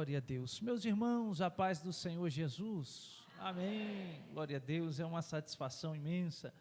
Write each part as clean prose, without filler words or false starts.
Glória a Deus. Meus irmãos, a paz do Senhor Jesus. Amém. Glória a Deus. É uma satisfação imensa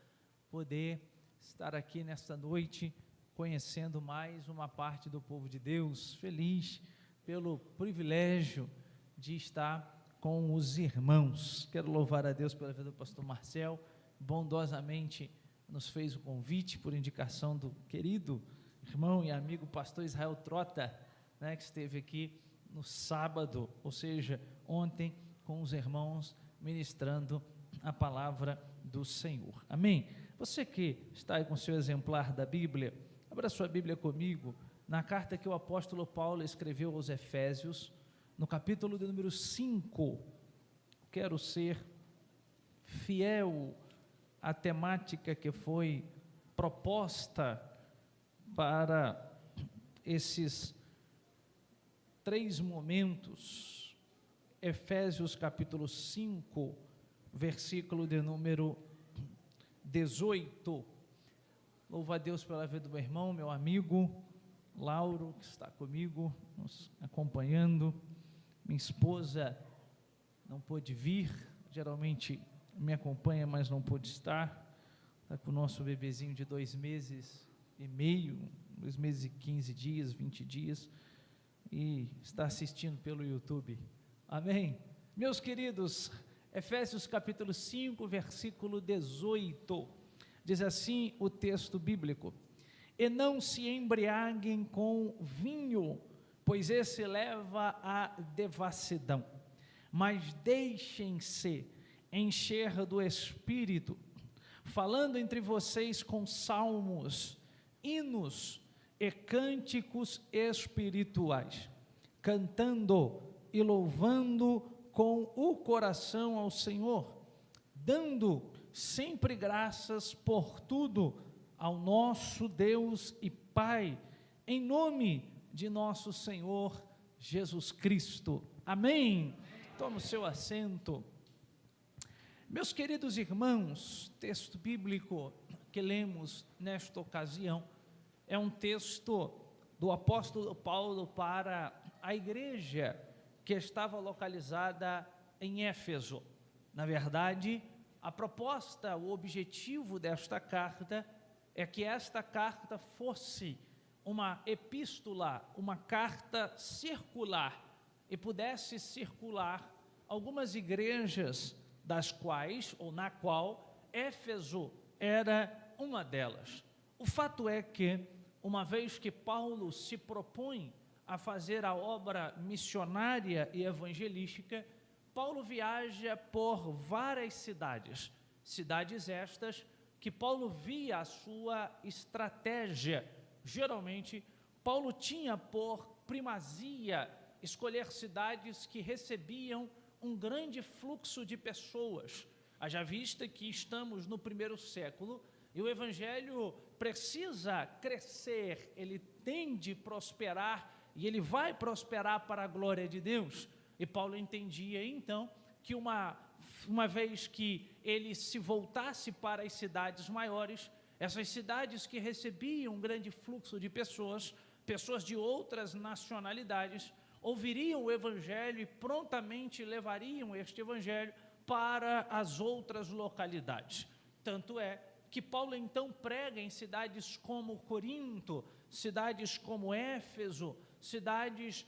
poder estar aqui nesta noite, conhecendo mais uma parte do povo de Deus. Feliz pelo privilégio de estar com os irmãos. Quero louvar a Deus pela vida do pastor Marcel. Bondosamente nos fez o convite por indicação do querido irmão e amigo pastor Israel Trota, que esteve aqui no sábado, ou seja, ontem, com os irmãos, ministrando a palavra do Senhor. Amém? Você que está aí com seu exemplar da Bíblia, abra sua Bíblia comigo, na carta que o apóstolo Paulo escreveu aos Efésios, no capítulo de número 5, quero ser fiel à temática que foi proposta para esses 3 momentos. Efésios capítulo 5, versículo de número 18. Louvo a Deus pela vida do meu irmão, meu amigo Lauro, que está comigo, nos acompanhando. Minha esposa não pôde vir, geralmente me acompanha, mas não pôde estar. Está com o nosso bebezinho de 2 meses e meio, 2 meses e 15 dias, 20 dias, e está assistindo pelo YouTube. Amém? Meus queridos, Efésios capítulo 5, versículo 18, diz assim o texto bíblico: e não se embriaguem com vinho, pois esse leva à devassidão, mas deixem-se encher do Espírito, falando entre vocês com salmos, hinos e cânticos espirituais, cantando e louvando com o coração ao Senhor, dando sempre graças por tudo ao nosso Deus e Pai, em nome de nosso Senhor Jesus Cristo. Amém? Toma o seu assento. Meus queridos irmãos, texto bíblico que lemos nesta ocasião é um texto do apóstolo Paulo para a igreja que estava localizada em Éfeso. Na verdade, a proposta, o objetivo desta carta é que esta carta fosse uma epístola, uma carta circular, e pudesse circular algumas igrejas das quais, ou na qual, Éfeso era uma delas. O fato é que, uma vez que Paulo se propõe a fazer a obra missionária e evangelística, Paulo viaja por várias cidades, cidades estas que Paulo via a sua estratégia. Geralmente, Paulo tinha por primazia escolher cidades que recebiam um grande fluxo de pessoas, haja vista que estamos no 1º século e o evangelho precisa crescer, ele tem de prosperar e ele vai prosperar para a glória de Deus. E Paulo entendia então que uma vez que ele se voltasse para as cidades maiores, essas cidades que recebiam um grande fluxo de pessoas de outras nacionalidades, ouviriam o evangelho e prontamente levariam este evangelho para as outras localidades. Tanto é que Paulo então prega em cidades como Corinto, cidades como Éfeso, cidades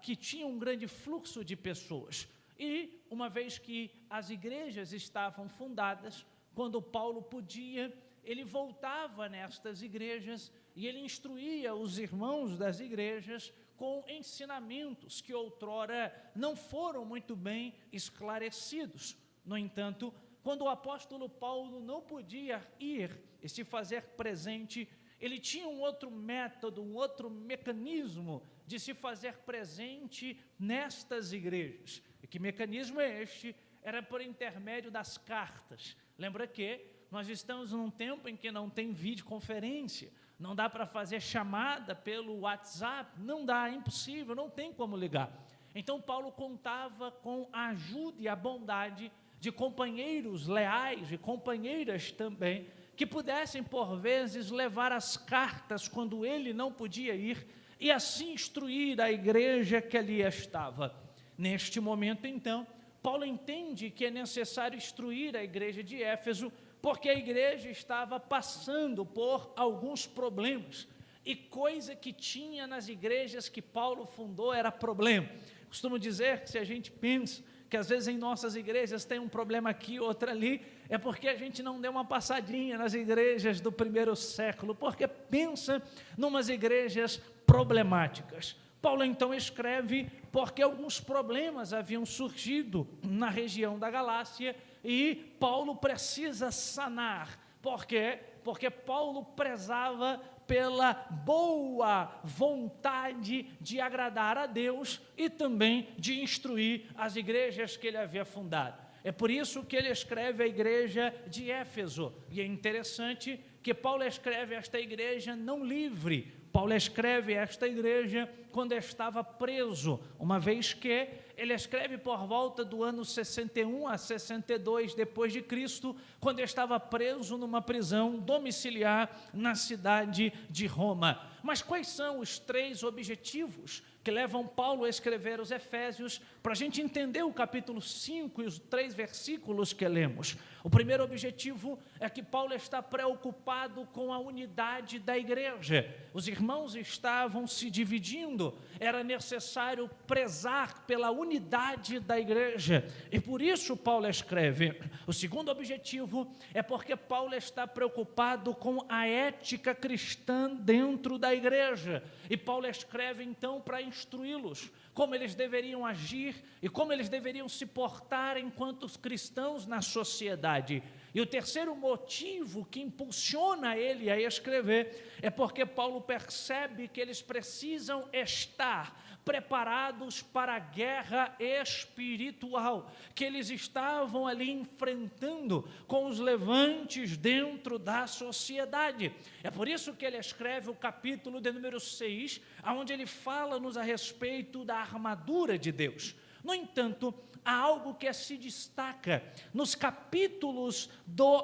que tinham um grande fluxo de pessoas. E uma vez que as igrejas estavam fundadas, quando Paulo podia, ele voltava nestas igrejas e ele instruía os irmãos das igrejas com ensinamentos que outrora não foram muito bem esclarecidos. No entanto, quando o apóstolo Paulo não podia ir e se fazer presente, ele tinha um outro método, um outro mecanismo de se fazer presente nestas igrejas. E que mecanismo é este? Era por intermédio das cartas. Lembra que nós estamos num tempo em que não tem videoconferência, não dá para fazer chamada pelo WhatsApp, não dá, é impossível, não tem como ligar. Então Paulo contava com a ajuda e a bondade de companheiros leais e companheiras também, que pudessem por vezes levar as cartas quando ele não podia ir, e assim instruir a igreja que ali estava. Neste momento, então, Paulo entende que é necessário instruir a igreja de Éfeso, porque a igreja estava passando por alguns problemas, e coisa que tinha nas igrejas que Paulo fundou era problema. Costumo dizer que se a gente pensa que às vezes em nossas igrejas tem um problema aqui, outro ali, é porque a gente não deu uma passadinha nas igrejas do primeiro século, porque pensa numas igrejas problemáticas. Paulo então escreve porque alguns problemas haviam surgido na região da Galácia e Paulo precisa sanar. Por quê? Porque Paulo prezava pela boa vontade de agradar a Deus e também de instruir as igrejas que ele havia fundado. É por isso que ele escreve a igreja de Éfeso. E é interessante que Paulo escreve esta igreja não livre. Paulo escreve esta igreja quando estava preso, uma vez que ele escreve por volta do ano 61 a 62 depois de Cristo, quando estava preso numa prisão domiciliar na cidade de Roma. Mas quais são os 3 objetivos que levam Paulo a escrever os Efésios, para a gente entender o capítulo 5 e os 3 versículos que lemos? O primeiro objetivo é que Paulo está preocupado com a unidade da igreja. Os irmãos estavam se dividindo, era necessário prezar pela unidade da igreja, e por isso Paulo escreve. O segundo objetivo é porque Paulo está preocupado com a ética cristã dentro da igreja, e Paulo escreve então para instruí-los como eles deveriam agir e como eles deveriam se portar enquanto cristãos na sociedade. E o terceiro motivo que impulsiona ele a escrever é porque Paulo percebe que eles precisam estar preparados para a guerra espiritual que eles estavam ali enfrentando com os levantes dentro da sociedade. É por isso que ele escreve o capítulo de número 6, onde ele fala-nos a respeito da armadura de Deus. No entanto, há algo que se destaca nos capítulos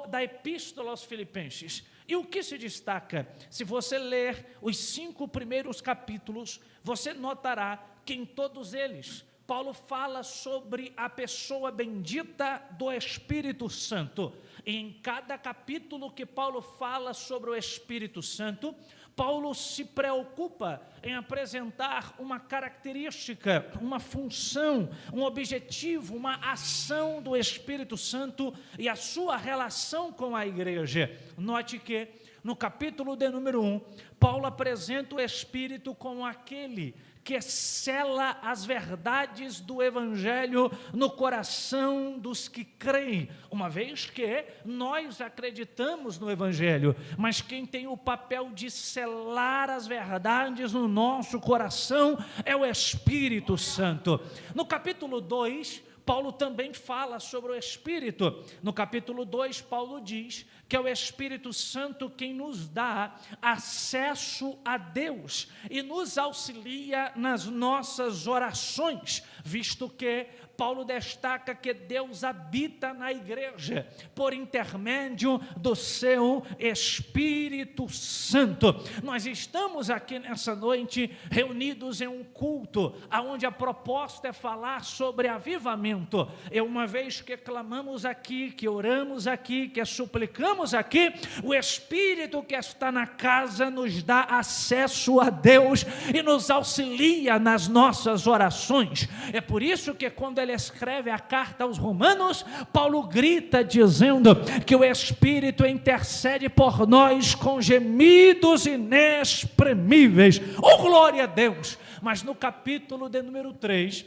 da Epístola aos Filipenses. E o que se destaca? Se você ler os 5 primeiros capítulos, você notará que em todos eles, Paulo fala sobre a pessoa bendita do Espírito Santo. E em cada capítulo que Paulo fala sobre o Espírito Santo, Paulo se preocupa em apresentar uma característica, uma função, um objetivo, uma ação do Espírito Santo e a sua relação com a igreja. Note que no capítulo de número 1, Paulo apresenta o Espírito como aquele que sela as verdades do Evangelho no coração dos que creem, uma vez que nós acreditamos no Evangelho, mas quem tem o papel de selar as verdades no nosso coração é o Espírito Santo. No capítulo 2, Paulo também fala sobre o Espírito. No capítulo 2, Paulo diz que é o Espírito Santo quem nos dá acesso a Deus e nos auxilia nas nossas orações, visto que Paulo destaca que Deus habita na igreja por intermédio do seu Espírito Santo. Nós estamos aqui nessa noite reunidos em um culto onde a proposta é falar sobre avivamento. E uma vez que clamamos aqui, que oramos aqui, que suplicamos aqui, o Espírito que está na casa nos dá acesso a Deus e nos auxilia nas nossas orações. É por isso que quando ele escreve a carta aos Romanos, Paulo grita dizendo que o Espírito intercede por nós com gemidos inexprimíveis. Oh, glória a Deus! Mas no capítulo de número 3,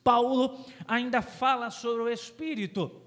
Paulo ainda fala sobre o Espírito.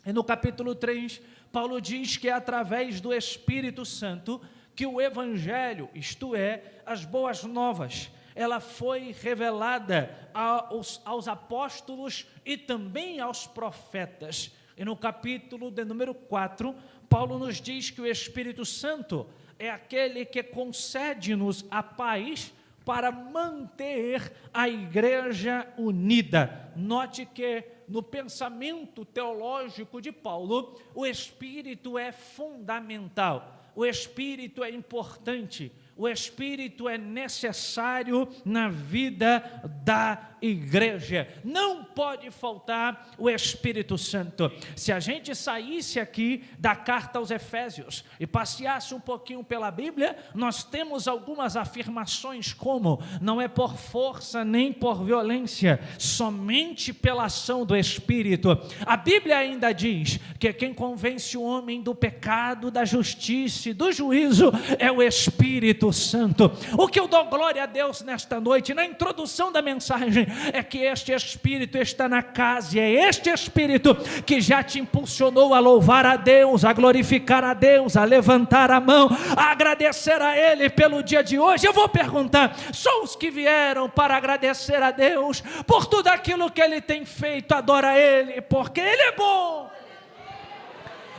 E no capítulo 3, Paulo diz que é através do Espírito Santo que o Evangelho, isto é, as boas novas, ela foi revelada aos apóstolos e também aos profetas. E no capítulo de número 4, Paulo nos diz que o Espírito Santo é aquele que concede-nos a paz para manter a igreja unida. Note que no pensamento teológico de Paulo, o Espírito é fundamental, o Espírito é importante. O Espírito é necessário na vida da igreja. Não pode faltar o Espírito Santo. Se a gente saísse aqui da carta aos Efésios e passeasse um pouquinho pela Bíblia, nós temos algumas afirmações como: não é por força nem por violência, somente pela ação do Espírito. A Bíblia ainda diz que quem convence o homem do pecado, da justiça e do juízo é o Espírito Santo. O que eu dou glória a Deus nesta noite, na introdução da mensagem, é que este Espírito está na casa, e é este Espírito que já te impulsionou a louvar a Deus, a glorificar a Deus, a levantar a mão, a agradecer a Ele pelo dia de hoje. Eu vou perguntar: só os que vieram para agradecer a Deus por tudo aquilo que Ele tem feito, adora Ele, porque Ele é bom.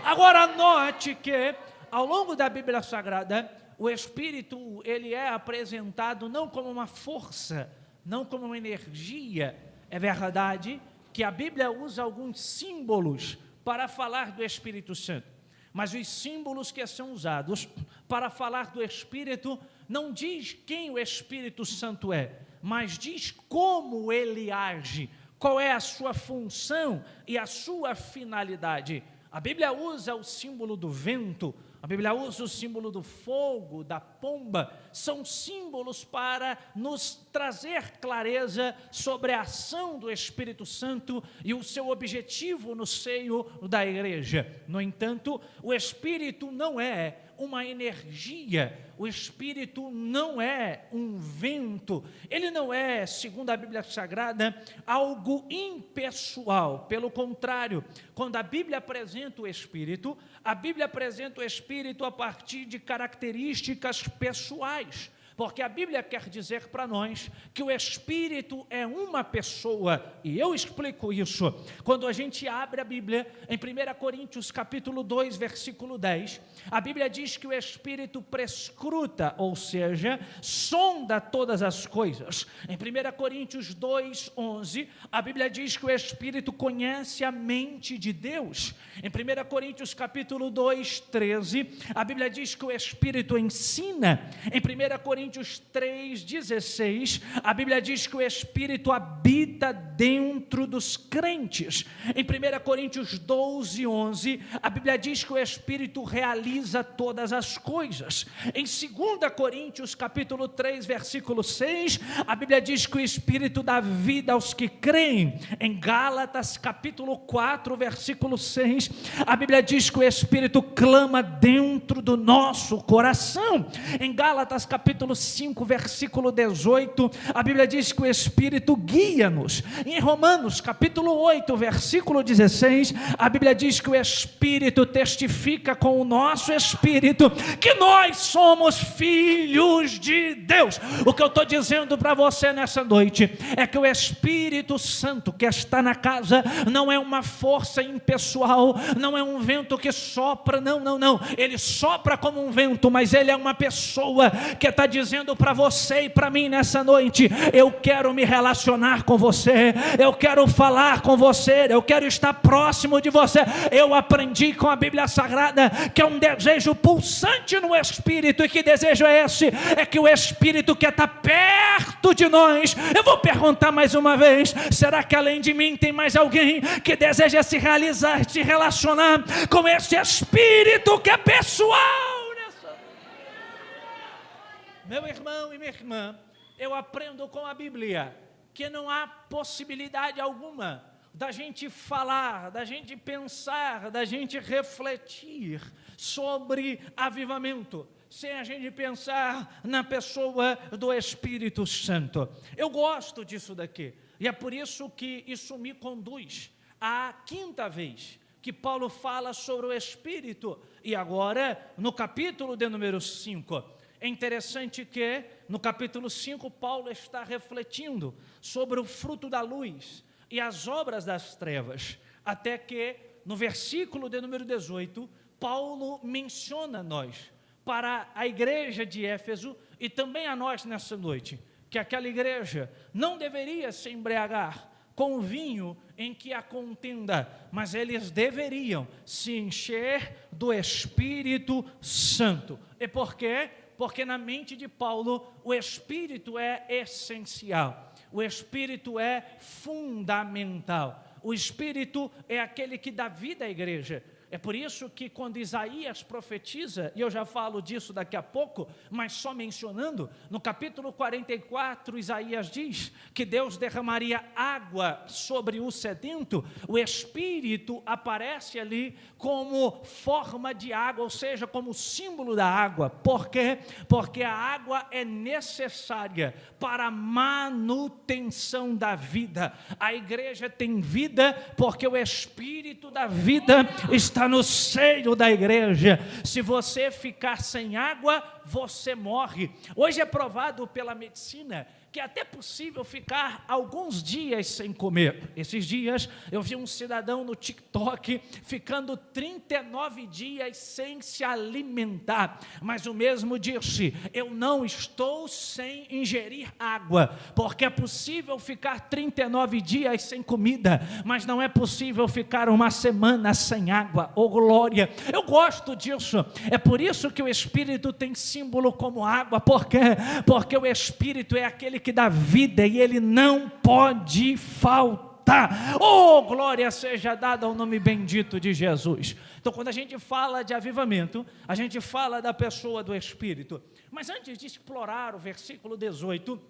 Agora note que ao longo da Bíblia Sagrada, o Espírito, ele é apresentado não como uma força, não como uma energia. É verdade que a Bíblia usa alguns símbolos para falar do Espírito Santo, mas os símbolos que são usados para falar do Espírito não diz quem o Espírito Santo é, mas diz como ele age, qual é a sua função e a sua finalidade. A Bíblia usa o símbolo do vento, a Bíblia usa o símbolo do fogo, da pomba. São símbolos para nos trazer clareza sobre a ação do Espírito Santo e o seu objetivo no seio da igreja. No entanto, o Espírito não é uma energia, o Espírito não é um vento, ele não é, segundo a Bíblia Sagrada, algo impessoal. Pelo contrário, quando a Bíblia apresenta o Espírito, a Bíblia apresenta o Espírito a partir de características pessoais. Porque a Bíblia quer dizer para nós que o Espírito é uma pessoa, e eu explico isso quando a gente abre a Bíblia em 1 Coríntios capítulo 2, versículo 10, a Bíblia diz que o Espírito prescruta, ou seja, sonda todas as coisas. Em 1 Coríntios 2, 11, a Bíblia diz que o Espírito conhece a mente de Deus. Em 1 Coríntios capítulo 2, 13, a Bíblia diz que o Espírito ensina. Em 1 Coríntios 3,16, a Bíblia diz que o Espírito habita dentro dos crentes. Em 1 Coríntios 12, 11, a Bíblia diz que o Espírito realiza todas as coisas. Em 2 Coríntios capítulo 3, versículo 6, a Bíblia diz que o Espírito dá vida aos que creem. Em Gálatas capítulo 4, versículo 6, a Bíblia diz que o Espírito clama dentro do nosso coração. Em Gálatas capítulo 5, versículo 18, a Bíblia diz que o Espírito guia-nos. Em Romanos capítulo 8, versículo 16, a Bíblia diz que o Espírito testifica com o nosso espírito que nós somos filhos de Deus. O que eu estou dizendo para você nessa noite é que o Espírito Santo que está na casa não é uma força impessoal, não é um vento que sopra, não, ele sopra como um vento, mas ele é uma pessoa que está dizendo para você e para mim nessa noite: eu quero me relacionar com você, eu quero falar com você, eu quero estar próximo de você. Eu aprendi com a Bíblia Sagrada que é um desejo pulsante no Espírito, e que desejo é esse? É que o Espírito quer estar perto de nós. Eu vou perguntar mais uma vez: será que além de mim tem mais alguém que deseja se realizar, se relacionar com esse Espírito que é pessoal? Meu irmão e minha irmã, eu aprendo com a Bíblia que não há possibilidade alguma da gente falar, da gente pensar, da gente refletir sobre avivamento sem a gente pensar na pessoa do Espírito Santo. Eu gosto disso daqui, e é por isso que isso me conduz à quinta vez que Paulo fala sobre o Espírito, e agora no capítulo de número 5. É interessante que no capítulo 5 Paulo está refletindo sobre o fruto da luz e as obras das trevas, até que no versículo de número 18, Paulo menciona nós, para a igreja de Éfeso e também a nós nessa noite, que aquela igreja não deveria se embriagar com o vinho em que há contenda, mas eles deveriam se encher do Espírito Santo. E por quê? Porque na mente de Paulo, o Espírito é essencial, o Espírito é fundamental, o Espírito é aquele que dá vida à igreja. É por isso que quando Isaías profetiza, e eu já falo disso daqui a pouco, mas só mencionando, no capítulo 44, Isaías diz que Deus derramaria água sobre o sedento. O Espírito aparece ali como forma de água, ou seja, como símbolo da água. Por quê? Porque a água é necessária para a manutenção da vida. A igreja tem vida porque o Espírito da vida está no seio da igreja. Se você ficar sem água, você morre. Hoje é provado pela medicina que é até possível ficar alguns dias sem comer. Esses dias eu vi um cidadão no TikTok ficando 39 dias sem se alimentar, mas o mesmo disse: eu não estou sem ingerir água, porque é possível ficar 39 dias sem comida, mas não é possível ficar uma semana sem água. Oh glória, eu gosto disso. É por isso que o Espírito tem símbolo como água. Por quê? Porque o Espírito é aquele que dá vida e ele não pode faltar. Oh, glória seja dada ao nome bendito de Jesus. Então, quando a gente fala de avivamento, a gente fala da pessoa do Espírito. Mas antes de explorar o versículo 18,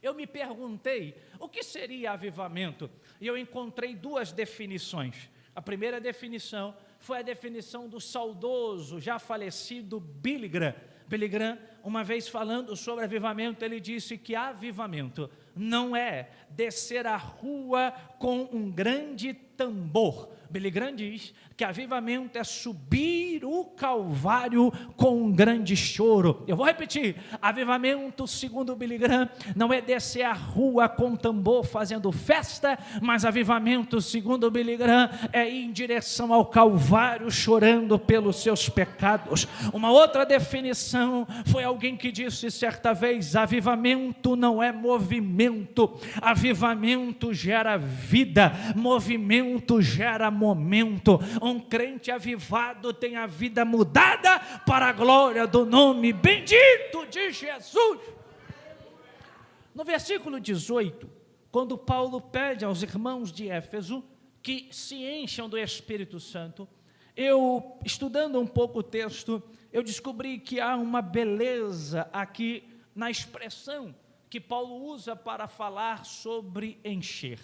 eu me perguntei o que seria avivamento, e eu encontrei duas definições. A primeira definição foi a definição do saudoso, já falecido Billy Graham. Billy Graham, uma vez falando sobre avivamento, ele disse que avivamento não é descer a rua com um grande tambor. Billy Graham diz que avivamento é subir o Calvário com um grande choro. Eu vou repetir: avivamento, segundo Billy Graham, não é descer a rua com tambor fazendo festa, mas avivamento, segundo Billy Graham, é ir em direção ao Calvário chorando pelos seus pecados. Uma outra definição foi alguém que disse certa vez: avivamento não é movimento, avivamento gera vida, movimento gera momento. Um crente avivado tem a vida mudada para a glória do nome bendito de Jesus. No versículo 18, quando Paulo pede aos irmãos de Éfeso que se encham do Espírito Santo, eu, estudando um pouco o texto, eu descobri que há uma beleza aqui na expressão que Paulo usa para falar sobre encher.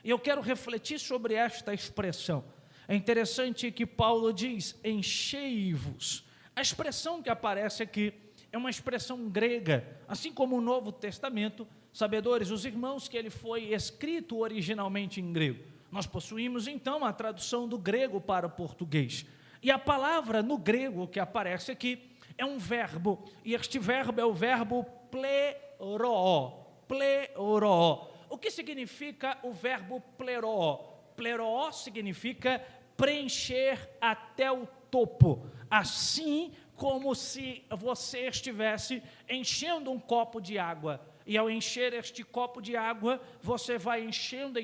E eu quero refletir sobre esta expressão. É interessante que Paulo diz: enchei-vos. A expressão que aparece aqui é uma expressão grega, assim como o Novo Testamento. Sabedores, os irmãos, que ele foi escrito originalmente em grego. Nós possuímos então a tradução do grego para o português. E a palavra no grego que aparece aqui é um verbo, e este verbo é o verbo pleroo. Pleroo. O que significa o verbo pleroo? Pleroo significa preencher até o topo, assim como se você estivesse enchendo um copo de água. E ao encher este copo de água, você vai enchendo,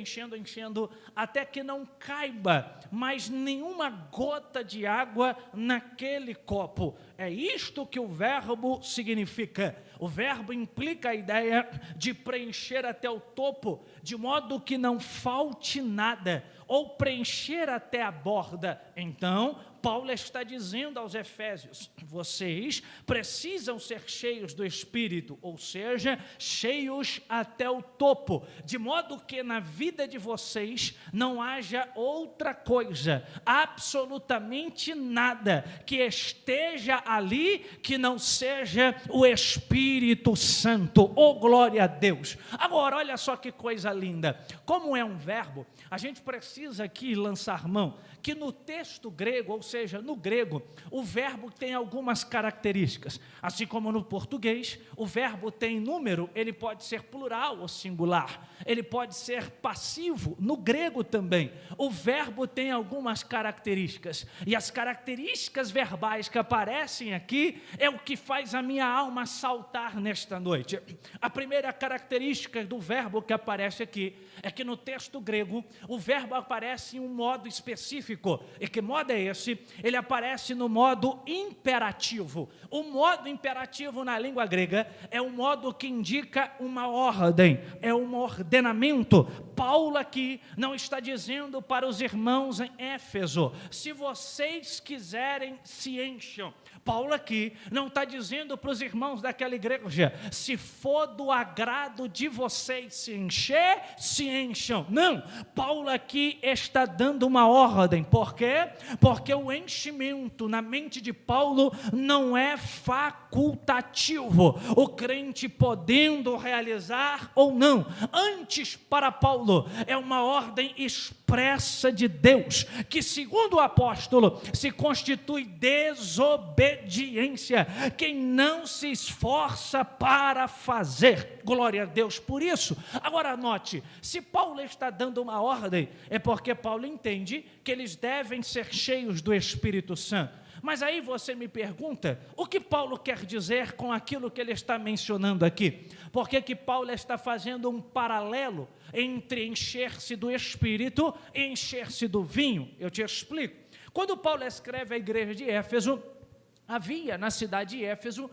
até que não caiba mais nenhuma gota de água naquele copo. É isto que o verbo significa. O verbo implica a ideia de preencher até o topo, de modo que não falte nada, ou preencher até a borda. Então, Paulo está dizendo aos Efésios: vocês precisam ser cheios do Espírito, ou seja, cheios até o topo, de modo que na vida de vocês não haja outra coisa, absolutamente nada, que esteja ali que não seja o Espírito Santo. Oh, glória a Deus! Agora, olha só que coisa linda. Como é um verbo, a gente precisa aqui lançar mão que no texto grego, ou seja, no grego, o verbo tem algumas características. Assim como no português, o verbo tem número, ele pode ser plural ou singular, ele pode ser passivo. No grego também, o verbo tem algumas características, e as características verbais que aparecem aqui é o que faz a minha alma saltar nesta noite. A primeira característica do verbo que aparece aqui é que no texto grego, o verbo aparece em um modo específico, específico. E que modo é esse? Ele aparece no modo imperativo. O modo imperativo na língua grega é um modo que indica uma ordem, é um ordenamento. Paulo aqui não está dizendo para os irmãos em Éfeso: se vocês quiserem, se encham. Paulo aqui não está dizendo para os irmãos daquela igreja: se for do agrado de vocês se encher, se encham. Não, Paulo aqui está dando uma ordem. Por quê? Porque o enchimento na mente de Paulo não é facultativo, o crente podendo realizar ou não. Antes, para Paulo, é uma ordem expressa de Deus, que segundo o apóstolo, se constitui desobediência, quem não se esforça para fazer. Glória a Deus por isso. Agora note, se Paulo está dando uma ordem, é porque Paulo entende que eles devem ser cheios do Espírito Santo. Mas aí você me pergunta, o que Paulo quer dizer com aquilo que ele está mencionando aqui? Por que Paulo está fazendo um paralelo entre encher-se do Espírito e encher-se do vinho? Eu te explico. Quando Paulo escreve à igreja de Éfeso, havia na cidade de Éfeso,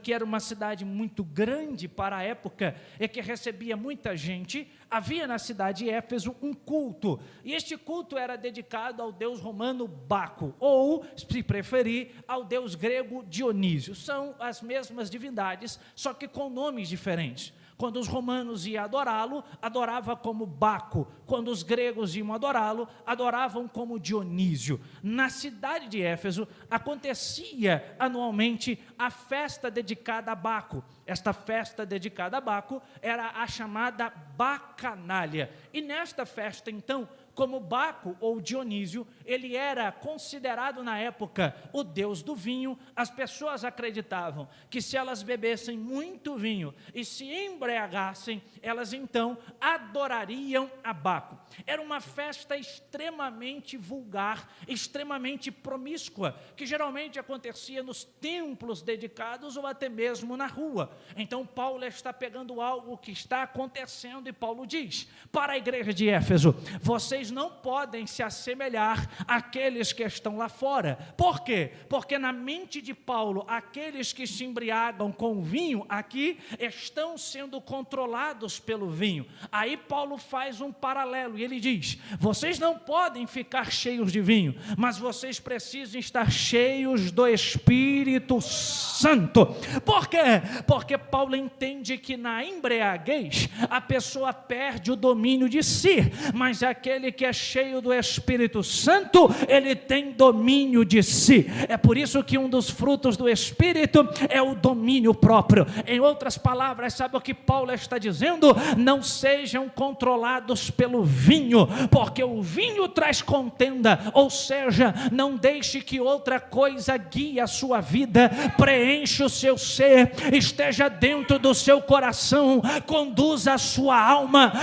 que era uma cidade muito grande para a época e que recebia muita gente, havia na cidade de Éfeso um culto, e este culto era dedicado ao deus romano Baco, ou, se preferir, ao deus grego Dionísio. São as mesmas divindades, só que com nomes diferentes. Quando os romanos iam adorá-lo, adorava como Baco. Quando os gregos iam adorá-lo, adoravam como Dionísio. Na cidade de Éfeso, acontecia anualmente a festa dedicada a Baco. Esta festa dedicada a Baco era a chamada Bacanália. E nesta festa, então, como Baco ou Dionísio, ele era considerado na época o deus do vinho. As pessoas acreditavam que se elas bebessem muito vinho e se embriagassem, elas então adorariam a Baco. Era uma festa extremamente vulgar, extremamente promíscua, que geralmente acontecia nos templos dedicados ou até mesmo na rua. Então Paulo está pegando algo que está acontecendo e Paulo diz para a igreja de Éfeso: vocês não podem se assemelhar àqueles que estão lá fora. Por quê? Porque na mente de Paulo, aqueles que se embriagam com vinho aqui estão sendo controlados pelo vinho. Aí Paulo faz um paralelo e ele diz: vocês não podem ficar cheios de vinho, mas vocês precisam estar cheios do Espírito Santo. Por quê? Porque Paulo entende que na embriaguez a pessoa perde o domínio de si, mas aquele que é cheio do Espírito Santo, ele tem domínio de si. É por isso que um dos frutos do Espírito é o domínio próprio. Em outras palavras, sabe o que Paulo está dizendo? Não sejam controlados pelo vinho, porque o vinho traz contenda, ou seja, não deixe que outra coisa guie a sua vida, preencha o seu ser, esteja dentro do seu coração, conduza a sua alma,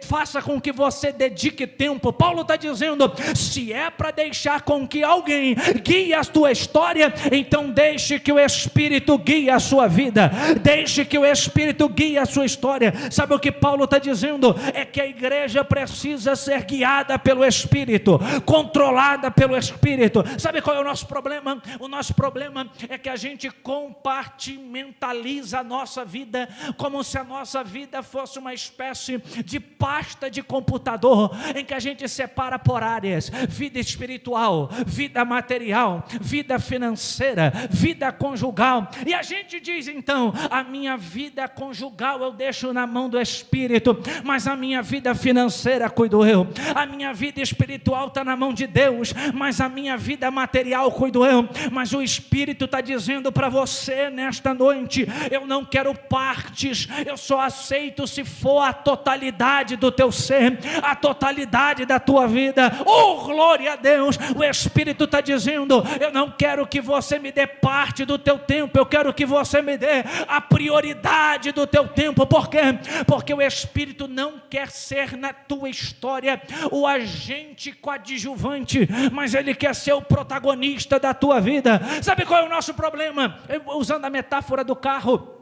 faça com que você dedique tempo. Paulo está dizendo: se é para deixar com que alguém guie a tua história, então deixe que o Espírito guie a sua vida, deixe que o Espírito guie a sua história. Sabe o que Paulo está dizendo? É que a igreja precisa ser guiada pelo Espírito, controlada pelo Espírito. Sabe qual é o nosso problema? O nosso problema é que a gente compartimentaliza a nossa vida, como se a nossa vida fosse uma espécie de pasta de computador, em que a gente separa por áreas: vida espiritual, vida material, vida financeira, vida conjugal. E a gente diz então: a minha vida conjugal eu deixo na mão do Espírito, mas a minha vida financeira cuido eu. A minha vida espiritual está na mão de Deus, mas a minha vida material cuido eu. Mas o Espírito está dizendo para você nesta noite: eu não quero partes, eu só aceito se for a totalidade do teu ser, a totalidade da tua vida. Oh, glória a Deus! O Espírito está dizendo: eu não quero que você me dê parte do teu tempo, eu quero que você me dê a prioridade do teu tempo. Por quê? Porque o Espírito não quer ser na tua história o agente coadjuvante, mas ele quer ser o protagonista da tua vida. Sabe qual é o nosso problema? Usando a metáfora do carro,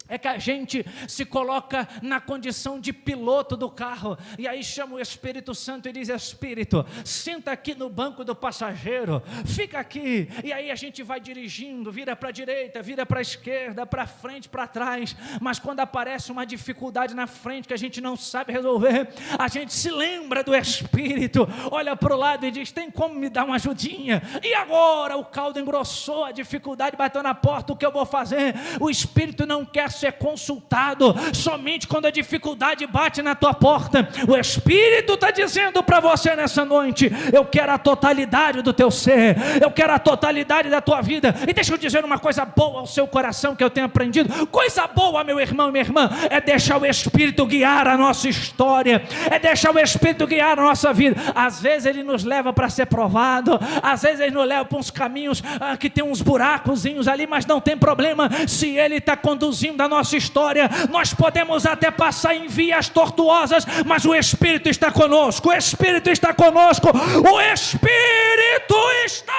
é que a gente se coloca na condição de piloto do carro, e aí chama o Espírito Santo e diz: Espírito, senta aqui no banco do passageiro, fica aqui, e aí a gente vai dirigindo, vira para a direita, vira para a esquerda, para frente, para trás, mas quando aparece uma dificuldade na frente que a gente não sabe resolver, a gente se lembra do Espírito, olha para o lado e diz: tem como me dar uma ajudinha? E agora o caldo engrossou, a dificuldade bateu na porta, o que eu vou fazer? O Espírito não quer ser consultado somente quando a dificuldade bate na tua porta. O Espírito está dizendo para você nessa noite: eu quero a totalidade do teu ser, eu quero a totalidade da tua vida. E deixa eu dizer uma coisa boa ao seu coração que eu tenho aprendido. Coisa boa, meu irmão e minha irmã, é deixar o Espírito guiar a nossa história, é deixar o Espírito guiar a nossa vida. Às vezes ele nos leva para ser provado, às vezes ele nos leva para uns caminhos que tem uns buracozinhos ali, mas não tem problema, se ele está conduzindo a nossa história. Nós podemos até passar em vias tortuosas, mas o Espírito está conosco, o Espírito está conosco, o Espírito está.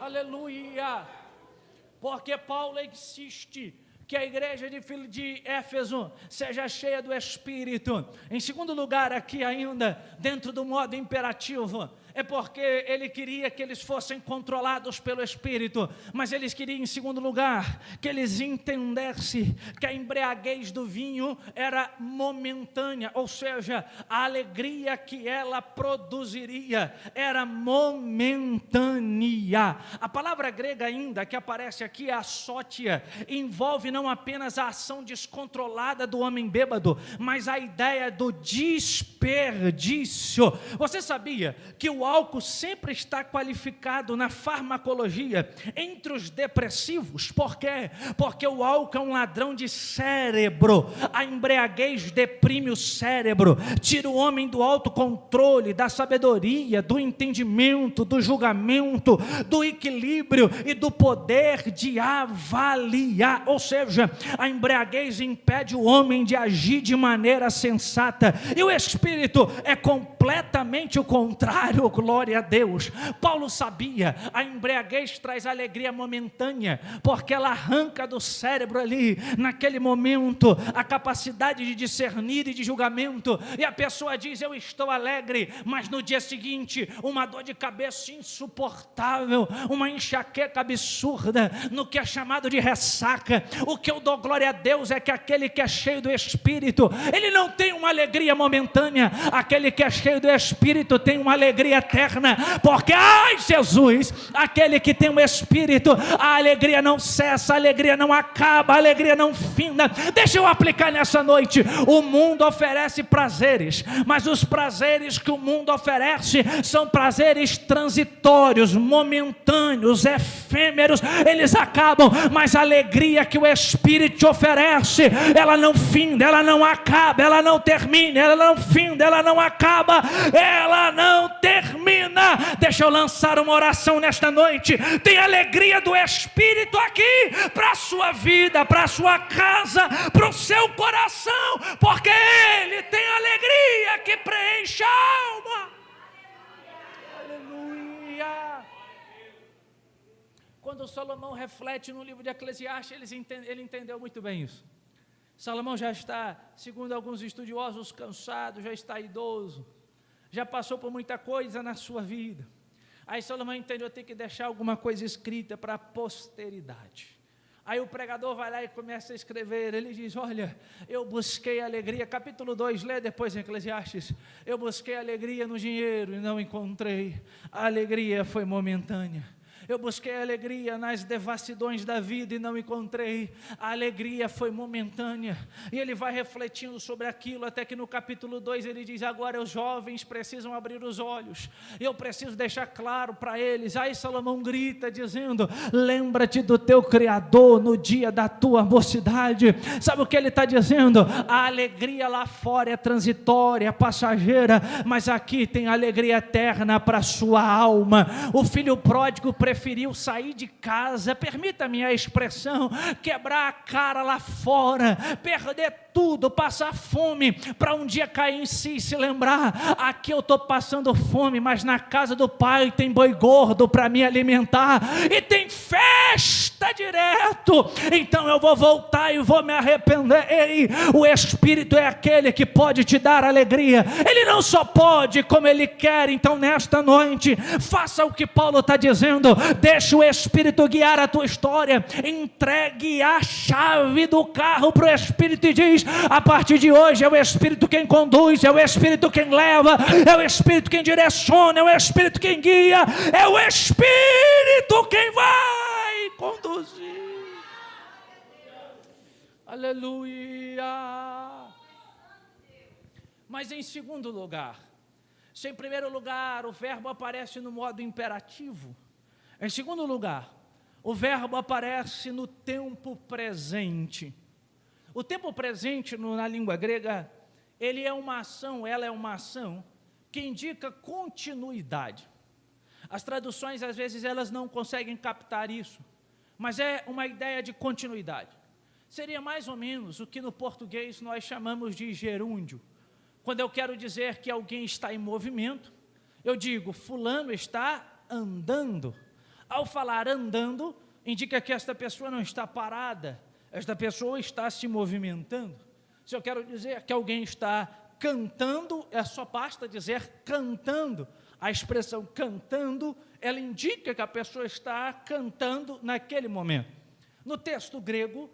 Aleluia! Porque Paulo insiste que a igreja de Éfeso seja cheia do Espírito. Em segundo lugar, aqui ainda, dentro do modo imperativo, é porque ele queria que eles fossem controlados pelo Espírito, mas eles queriam, em segundo lugar, que eles entendessem que a embriaguez do vinho era momentânea, ou seja, a alegria que ela produziria era momentânea. A palavra grega ainda que aparece aqui é asótia, envolve não apenas a ação descontrolada do homem bêbado, mas a ideia do desperdício. Você sabia que o álcool sempre está qualificado na farmacologia entre os depressivos? Por quê? Porque o álcool é um ladrão de cérebro. A embriaguez deprime o cérebro, tira o homem do autocontrole, da sabedoria, do entendimento, do julgamento, do equilíbrio e do poder de avaliar. Ou seja, a embriaguez impede o homem de agir de maneira sensata, e o Espírito é completamente o contrário. Glória a Deus. Paulo sabia, a embriaguez traz alegria momentânea, porque ela arranca do cérebro ali, naquele momento, a capacidade de discernir e de julgamento, e a pessoa diz: eu estou alegre, mas no dia seguinte, uma dor de cabeça insuportável, uma enxaqueca absurda, no que é chamado de ressaca. O que eu dou glória a Deus é que aquele que é cheio do Espírito, ele não tem uma alegria momentânea, aquele que é cheio do Espírito tem uma alegria eterna, porque, ai Jesus, aquele que tem o Espírito, a alegria não cessa, a alegria não acaba, a alegria não finda. Deixa eu aplicar nessa noite: o mundo oferece prazeres, mas os prazeres que o mundo oferece são prazeres transitórios, momentâneos, efêmeros, eles acabam, mas a alegria que o Espírito te oferece, ela não finda, ela não acaba, ela não termina, ela não finda, ela não acaba, ela não termina. Deixa eu lançar uma oração nesta noite. Tem alegria do Espírito aqui para a sua vida, para a sua casa, para o seu coração, porque Ele tem alegria que preenche a alma. Aleluia. Quando Salomão reflete no livro de Eclesiastes, ele entendeu muito bem isso. Salomão já está, segundo alguns estudiosos, cansado, já está idoso, já passou por muita coisa na sua vida. Aí Salomão entendeu: eu tenho que deixar alguma coisa escrita para a posteridade. Aí o pregador vai lá e começa a escrever. Ele diz: olha, eu busquei alegria, capítulo 2, lê depois em Eclesiastes. Eu busquei alegria no dinheiro e não encontrei, a alegria foi momentânea. Eu busquei alegria nas devassidões da vida e não encontrei, a alegria foi momentânea. E ele vai refletindo sobre aquilo, até que no capítulo 2 ele diz: agora os jovens precisam abrir os olhos, eu preciso deixar claro para eles. Aí Salomão grita dizendo: lembra-te do teu Criador no dia da tua mocidade. Sabe o que ele está dizendo? A alegria lá fora é transitória, passageira, mas aqui tem alegria eterna para a sua alma. O filho pródigo preferiu sair de casa, permita-me a expressão, quebrar a cara lá fora, perder tudo, passar fome, para um dia cair em si e se lembrar: aqui eu estou passando fome, mas na casa do Pai tem boi gordo para me alimentar, e tem festa direto, então eu vou voltar e vou me arrepender. Ei, o Espírito é aquele que pode te dar alegria, ele não só pode, como ele quer. Então nesta noite, faça o que Paulo está dizendo, deixa o Espírito guiar a tua história, entregue a chave do carro para o Espírito e diz: a partir de hoje é o Espírito quem conduz, é o Espírito quem leva, é o Espírito quem direciona, é o Espírito quem guia, é o Espírito quem vai conduzir. Aleluia. Mas em segundo lugar, se em primeiro lugar o verbo aparece no modo imperativo, em segundo lugar, o verbo aparece no tempo presente. O tempo presente na língua grega, ela é uma ação que indica continuidade. As traduções, às vezes, elas não conseguem captar isso, mas é uma ideia de continuidade. Seria mais ou menos o que no português nós chamamos de gerúndio. Quando eu quero dizer que alguém está em movimento, eu digo: fulano está andando. Ao falar andando, indica que esta pessoa não está parada, esta pessoa está se movimentando. Se eu quero dizer que alguém está cantando, só basta dizer cantando. A expressão cantando, ela indica que a pessoa está cantando naquele momento. No texto grego,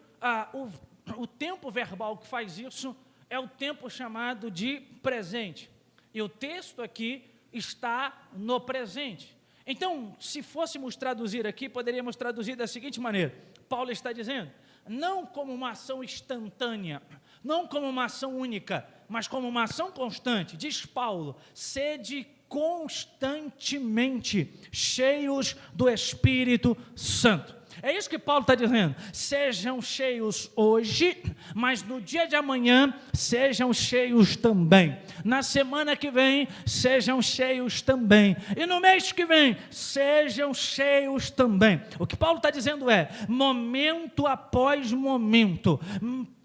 o tempo verbal que faz isso é o tempo chamado de presente. E o texto aqui está no presente. Então, se fôssemos traduzir aqui, poderíamos traduzir da seguinte maneira: Paulo está dizendo, não como uma ação instantânea, não como uma ação única, mas como uma ação constante. Diz Paulo: sede constantemente cheios do Espírito Santo. É isso que Paulo está dizendo: sejam cheios hoje, mas no dia de amanhã sejam cheios também, na semana que vem sejam cheios também, e no mês que vem sejam cheios também. O que Paulo está dizendo é: momento após momento,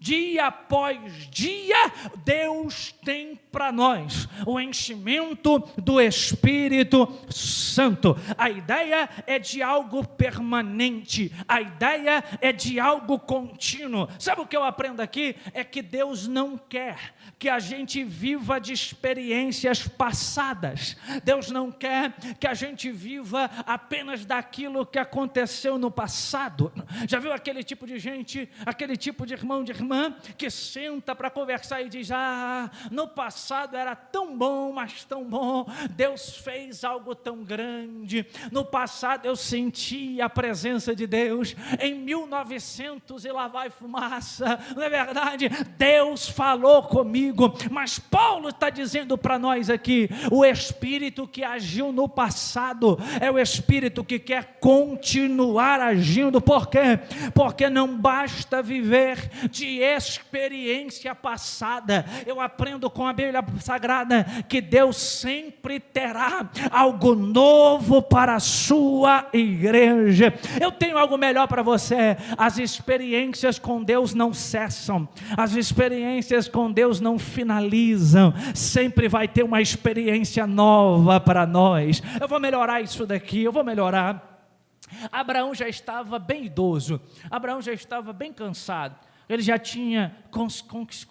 dia após dia, Deus tem para nós o enchimento do Espírito Santo. A ideia é de algo permanente, a ideia é de algo contínuo. Sabe o que eu aprendo aqui? É que Deus não quer que a gente viva de experiências passadas. Deus não quer que a gente viva apenas daquilo que aconteceu no passado. Já viu aquele tipo de gente, aquele tipo de irmão, de irmã, que senta para conversar e diz: no passado era tão bom, mas tão bom, Deus fez algo tão grande, no passado eu senti a presença de Deus, em 1900 e lá vai fumaça, não é verdade? Deus falou comigo. Mas Paulo está dizendo para nós aqui: o Espírito que agiu no passado é o Espírito que quer continuar agindo. Por quê? Porque não basta viver de experiência passada. Eu aprendo com a Bíblia Sagrada que Deus sempre terá algo novo para a sua igreja. Eu tenho algo melhor para você: as experiências com Deus não cessam, as experiências com Deus não finalizam, sempre vai ter uma experiência nova para nós. Eu vou melhorar isso daqui, eu vou melhorar. Abraão já estava bem idoso, Abraão já estava bem cansado, ele já tinha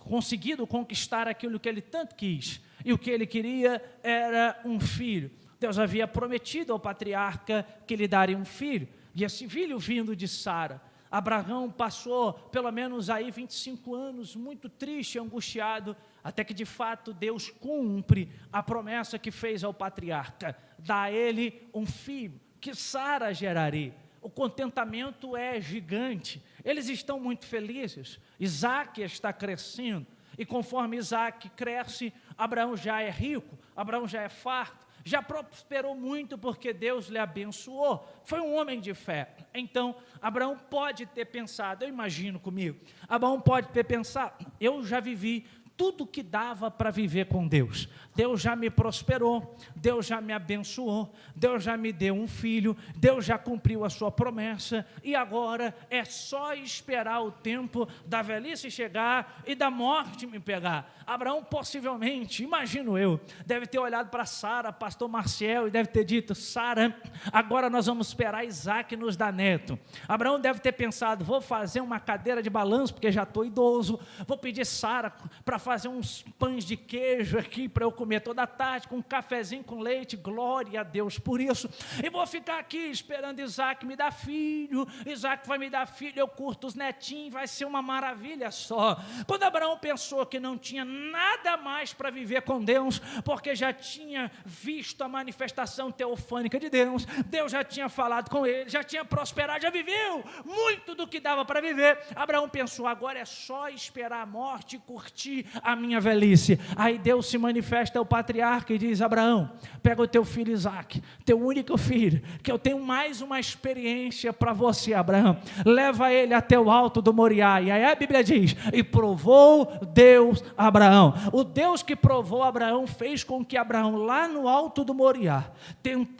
conseguido conquistar aquilo que ele tanto quis, e o que ele queria era um filho. Deus havia prometido ao patriarca que lhe daria um filho, e esse filho vindo de Sara. Abraão passou pelo menos aí 25 anos muito triste, angustiado, até que de fato Deus cumpre a promessa que fez ao patriarca: dá a ele um filho, que Sara geraria. O contentamento é gigante, eles estão muito felizes. Isaac está crescendo, e conforme Isaac cresce, Abraão já é rico, Abraão já é farto, já prosperou muito porque Deus lhe abençoou, foi um homem de fé. Então Abraão pode ter pensado, eu imagino comigo, Abraão pode ter pensado: eu já vivi tudo que dava para viver com Deus. Deus já me prosperou, Deus já me abençoou, Deus já me deu um filho, Deus já cumpriu a sua promessa, e agora é só esperar o tempo da velhice chegar e da morte me pegar. Abraão possivelmente, imagino eu, deve ter olhado para Sara, pastor Marcial, e deve ter dito: Sara, agora nós vamos esperar Isaac nos dar neto. Abraão deve ter pensado: vou fazer uma cadeira de balanço, porque já estou idoso, vou pedir Sara para fazer uns pães de queijo aqui para eu comer toda a tarde, com um cafezinho com leite, glória a Deus por isso, e vou ficar aqui esperando Isaac me dar filho. Isaac vai me dar filho, eu curto os netinhos, vai ser uma maravilha só. Quando Abraão pensou que não tinha nada mais para viver com Deus, porque já tinha visto a manifestação teofânica de Deus, Deus já tinha falado com ele, já tinha prosperado, já viveu muito do que dava para viver, Abraão pensou: agora é só esperar a morte e curtir a minha velhice. Aí Deus se manifesta ao patriarca e diz: Abraão, pega o teu filho Isaac, teu único filho, que eu tenho mais uma experiência para você, Abraão, leva ele até o alto do Moriá. E aí a Bíblia diz: e provou Deus Abraão. O Deus que provou Abraão fez com que Abraão, lá no alto do Moriá,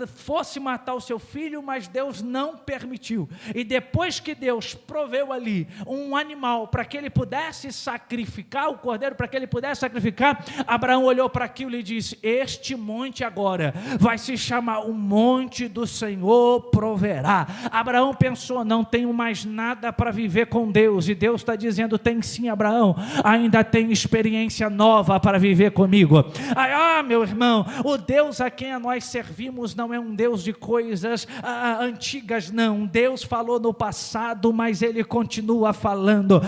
fosse matar o seu filho, mas Deus não permitiu. E depois que Deus proveu ali um animal para que ele pudesse sacrificar o cordeiro, para que ele pudesse sacrificar, Abraão olhou para aquilo e disse: este monte agora vai se chamar o monte do Senhor proverá. Abraão pensou: não tenho mais nada para viver com Deus, e Deus está dizendo: tem sim, Abraão, ainda tem experiência nova para viver comigo. Meu irmão, o Deus a quem nós servimos não é um Deus de coisas antigas, não. Deus falou no passado, mas Ele continua falando.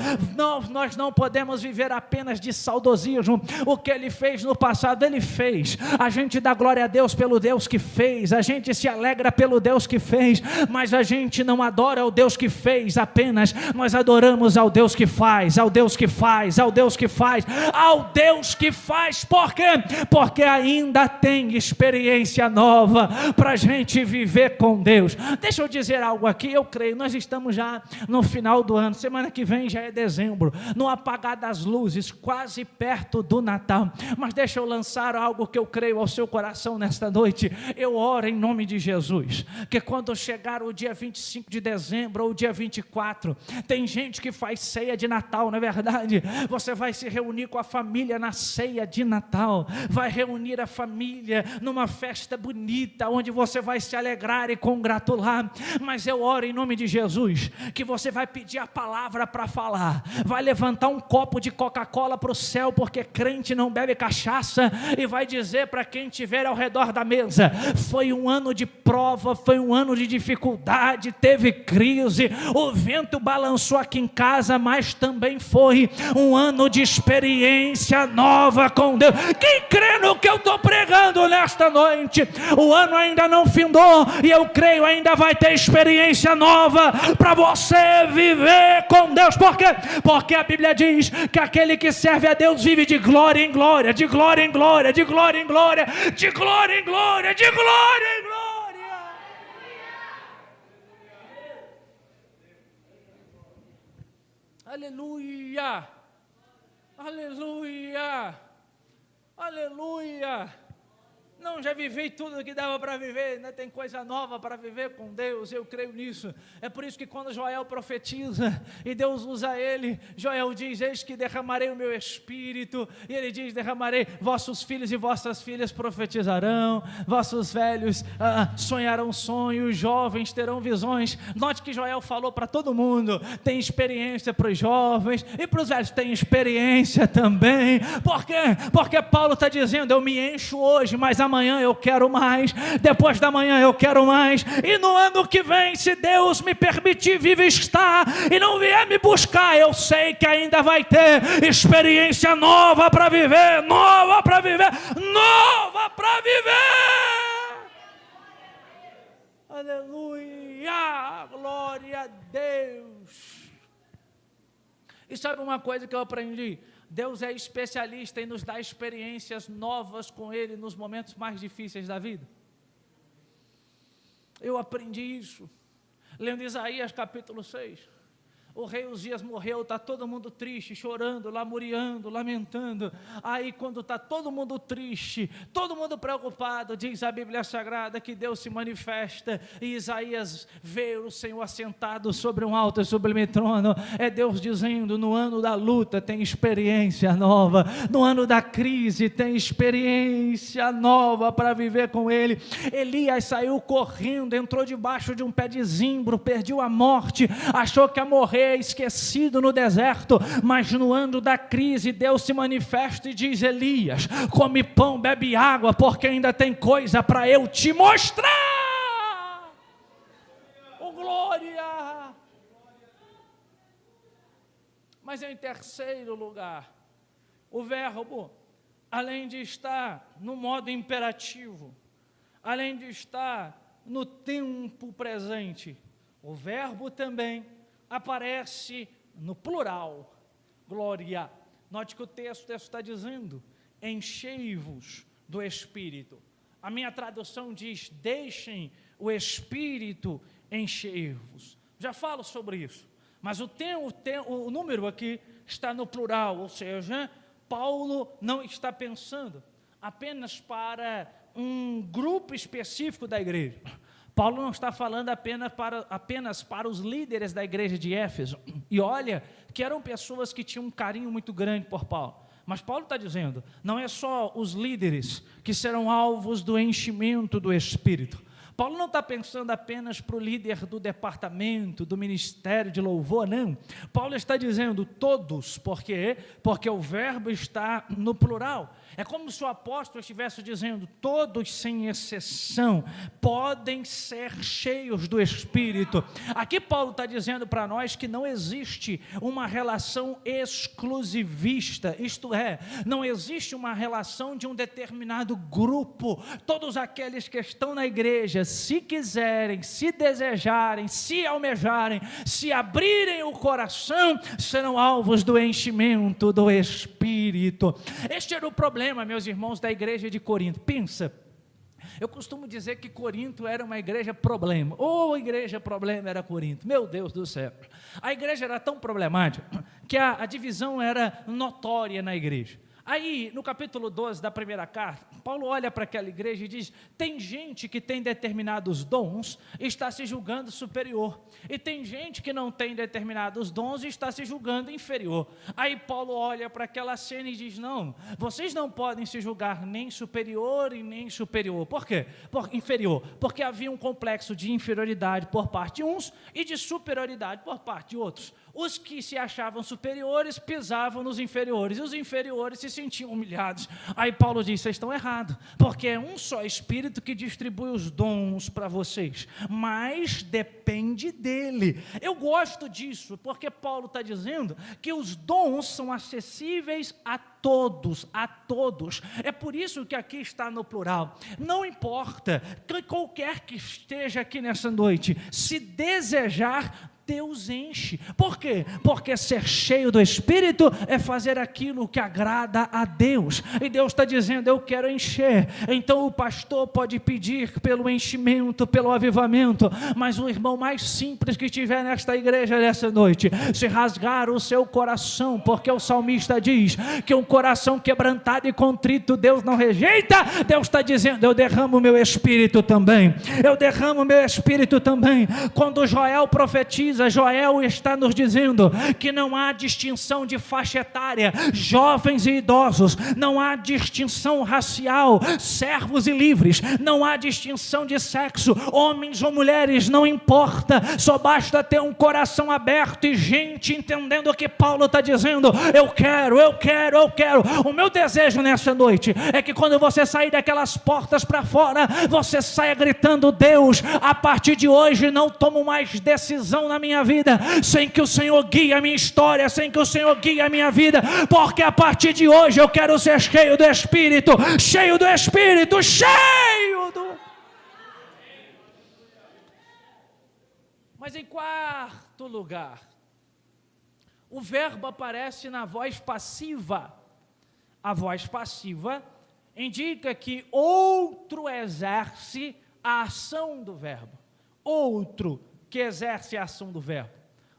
Nós não podemos viver apenas de saudosismo. O que Ele fez no passado, Ele fez. A gente dá glória a Deus pelo Deus que fez, a gente se alegra pelo Deus que fez, mas a gente não adora o Deus que fez apenas, nós adoramos ao Deus que faz, ao Deus que faz, ao Deus que faz, ao Deus que faz. Por quê? Porque ainda tem experiência nova para a gente viver com Deus. Deixa eu dizer algo aqui, eu creio, nós estamos já no final do ano, semana que vem já é dezembro, no apagar das luzes, quase perto do Natal, mas deixa eu lançar algo que eu creio ao seu coração nesta noite. Eu oro em nome de Jesus, que quando chegar o dia 25 de dezembro ou o dia 24, tem gente que faz ceia de Natal, não é verdade? Você vai se reunir com a família na ceia de Natal, vai reunir a família numa festa bonita, onde você vai se alegrar e congratular, mas eu oro em nome de Jesus, que você vai pedir a palavra para falar, vai levantar um copo de Coca-Cola para o céu, porque crente não bebe cachaça, e vai dizer para quem estiver ao redor da mesa: foi um ano de prova, foi um ano de dificuldade, teve crise, o vento balançou aqui em casa, mas também foi um ano de experiência nova com Deus. Quem crê no que eu estou pregando nesta noite? O ano ainda não findou, e eu creio ainda vai ter experiência nova para você viver com Deus. Por quê? Porque a Bíblia diz que aquele que serve a Deus vive de glória em glória, de glória em glória, de glória em glória, de glória em glória, de glória em glória. Aleluia, aleluia, aleluia. Não, já vivi tudo que dava para viver, ainda tem coisa nova para viver com Deus, eu creio nisso. É por isso que quando Joel profetiza e Deus usa ele, Joel diz: eis que derramarei o meu espírito, e ele diz: derramarei, vossos filhos e vossas filhas profetizarão, vossos velhos sonharão sonhos, jovens terão visões. Note que Joel falou para todo mundo, tem experiência para os jovens, e para os velhos tem experiência também. Por quê? Porque Paulo está dizendo: eu me encho hoje, mas amanhã eu quero mais, depois da manhã eu quero mais, e no ano que vem, se Deus me permitir vivo estar e não vier me buscar, eu sei que ainda vai ter experiência nova para viver, nova para viver, nova para viver. Aleluia, glória a Deus. E sabe uma coisa que eu aprendi? Deus é especialista em nos dar experiências novas com Ele nos momentos mais difíceis da vida. Eu aprendi isso lendo Isaías capítulo 6. O rei Uzias morreu, está todo mundo triste, chorando, lamuriando, lamentando. Aí quando está todo mundo triste, todo mundo preocupado, diz a Bíblia Sagrada que Deus se manifesta e Isaías vê o Senhor assentado sobre um alto e sublime trono. É Deus dizendo: no ano da luta tem experiência nova, no ano da crise tem experiência nova para viver com Ele. Elias saiu correndo, entrou debaixo de um pé de zimbro, perdeu a morte, achou que ia morrer, esquecido no deserto, mas no ano da crise Deus se manifesta e diz: Elias, come pão, bebe água, porque ainda tem coisa para eu te mostrar. Oh, glória! Mas em terceiro lugar, o verbo, além de estar no modo imperativo, além de estar no tempo presente, o verbo também aparece no plural. Glória! Note que o texto está dizendo: enchei-vos do Espírito. A minha tradução diz: deixem o Espírito encher-vos. Já falo sobre isso, mas o número aqui está no plural, ou seja, Paulo não está pensando apenas para um grupo específico da igreja. Paulo não está falando apenas para os líderes da igreja de Éfeso, e olha, que eram pessoas que tinham um carinho muito grande por Paulo, mas Paulo está dizendo, não é só os líderes que serão alvos do enchimento do Espírito. Paulo não está pensando apenas para o líder do departamento, do ministério de louvor, não. Paulo está dizendo todos, por quê? Porque o verbo está no plural. É como se o apóstolo estivesse dizendo: todos sem exceção podem ser cheios do Espírito. Aqui Paulo está dizendo para nós que não existe uma relação exclusivista, isto é, não existe uma relação de um determinado grupo. Todos aqueles que estão na igreja, se quiserem, se desejarem, se almejarem, se abrirem o coração, serão alvos do enchimento do Espírito. Este era o problema, meus irmãos, da igreja de Corinto. Pensa, eu costumo dizer que Corinto era uma igreja problema. Igreja problema era Corinto, meu Deus do céu. A igreja era tão problemática que a divisão era notória na igreja. Aí, no capítulo 12 da primeira carta, Paulo olha para aquela igreja e diz: tem gente que tem determinados dons e está se julgando superior, e tem gente que não tem determinados dons e está se julgando inferior. Aí Paulo olha para aquela cena e diz: não, vocês não podem se julgar nem superior e nem superior. Por quê? Inferior, porque havia um complexo de inferioridade por parte de uns e de superioridade por parte de outros. Os que se achavam superiores pisavam nos inferiores, e os inferiores se sentiam humilhados. Aí Paulo diz: vocês estão errados, porque é um só Espírito que distribui os dons para vocês, mas depende dele. Eu gosto disso, porque Paulo está dizendo que os dons são acessíveis a todos, a todos. É por isso que aqui está no plural. Não importa que qualquer que esteja aqui nessa noite, se desejar, Deus enche. Por quê? Porque ser cheio do Espírito é fazer aquilo que agrada a Deus. E Deus está dizendo: eu quero encher. Então o pastor pode pedir pelo enchimento, pelo avivamento, mas o irmão mais simples que estiver nesta igreja nessa noite, se rasgar o seu coração, porque o salmista diz que um coração quebrantado e contrito Deus não rejeita. Deus está dizendo: eu derramo o meu Espírito também. Eu derramo o meu Espírito também. Quando Joel profetiza, Joel está nos dizendo que não há distinção de faixa etária, jovens e idosos, não há distinção racial, servos e livres, não há distinção de sexo, homens ou mulheres, não importa, só basta ter um coração aberto e gente entendendo o que Paulo está dizendo. Eu quero. O meu desejo nessa noite é que quando você sair daquelas portas para fora, você saia gritando: Deus, a partir de hoje não tomo mais decisão na minha vida sem que o Senhor guie a minha história, sem que o Senhor guie a minha vida, porque a partir de hoje eu quero ser cheio do Espírito, cheio do Espírito, cheio do... Mas em quarto lugar, o verbo aparece na voz passiva. A voz passiva indica que outro exerce a ação do verbo, outro que exerce a ação do verbo.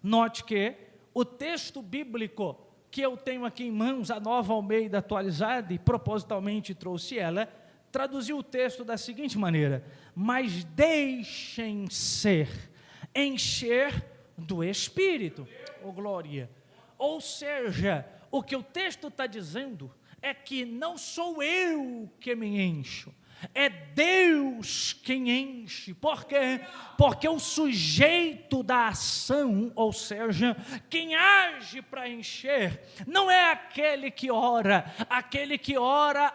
Note que o texto bíblico que eu tenho aqui em mãos, a Nova Almeida atualizada, e propositalmente trouxe ela, traduziu o texto da seguinte maneira: mas deixem ser, encher do Espírito, oh glória. Ou seja, o que o texto está dizendo é que não sou eu que me encho, é Deus quem enche. Por quê? Porque o sujeito da ação, ou seja, quem age para encher, não é aquele que ora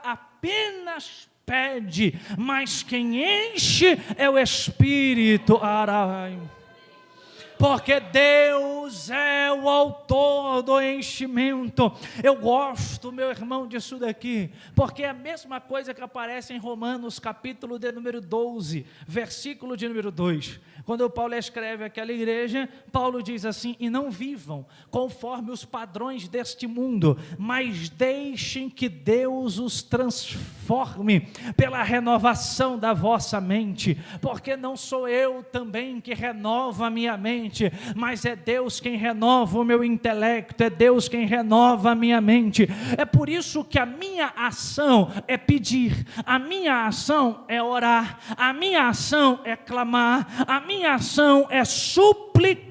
apenas pede, mas quem enche é o Espírito. Arai. Porque Deus é o autor do enchimento. Eu gosto, meu irmão, disso daqui, porque é a mesma coisa que aparece em Romanos, capítulo de número 12, versículo de número 2. Quando Paulo escreve àquela igreja, Paulo diz assim: e não vivam conforme os padrões deste mundo, mas deixem que Deus os transforme pela renovação da vossa mente, porque não sou eu também que renova a minha mente, mas é Deus quem renova o meu intelecto, é Deus quem renova a minha mente. É por isso que a minha ação é pedir, a minha ação é orar, a minha ação é clamar, a minha ação é suplicar,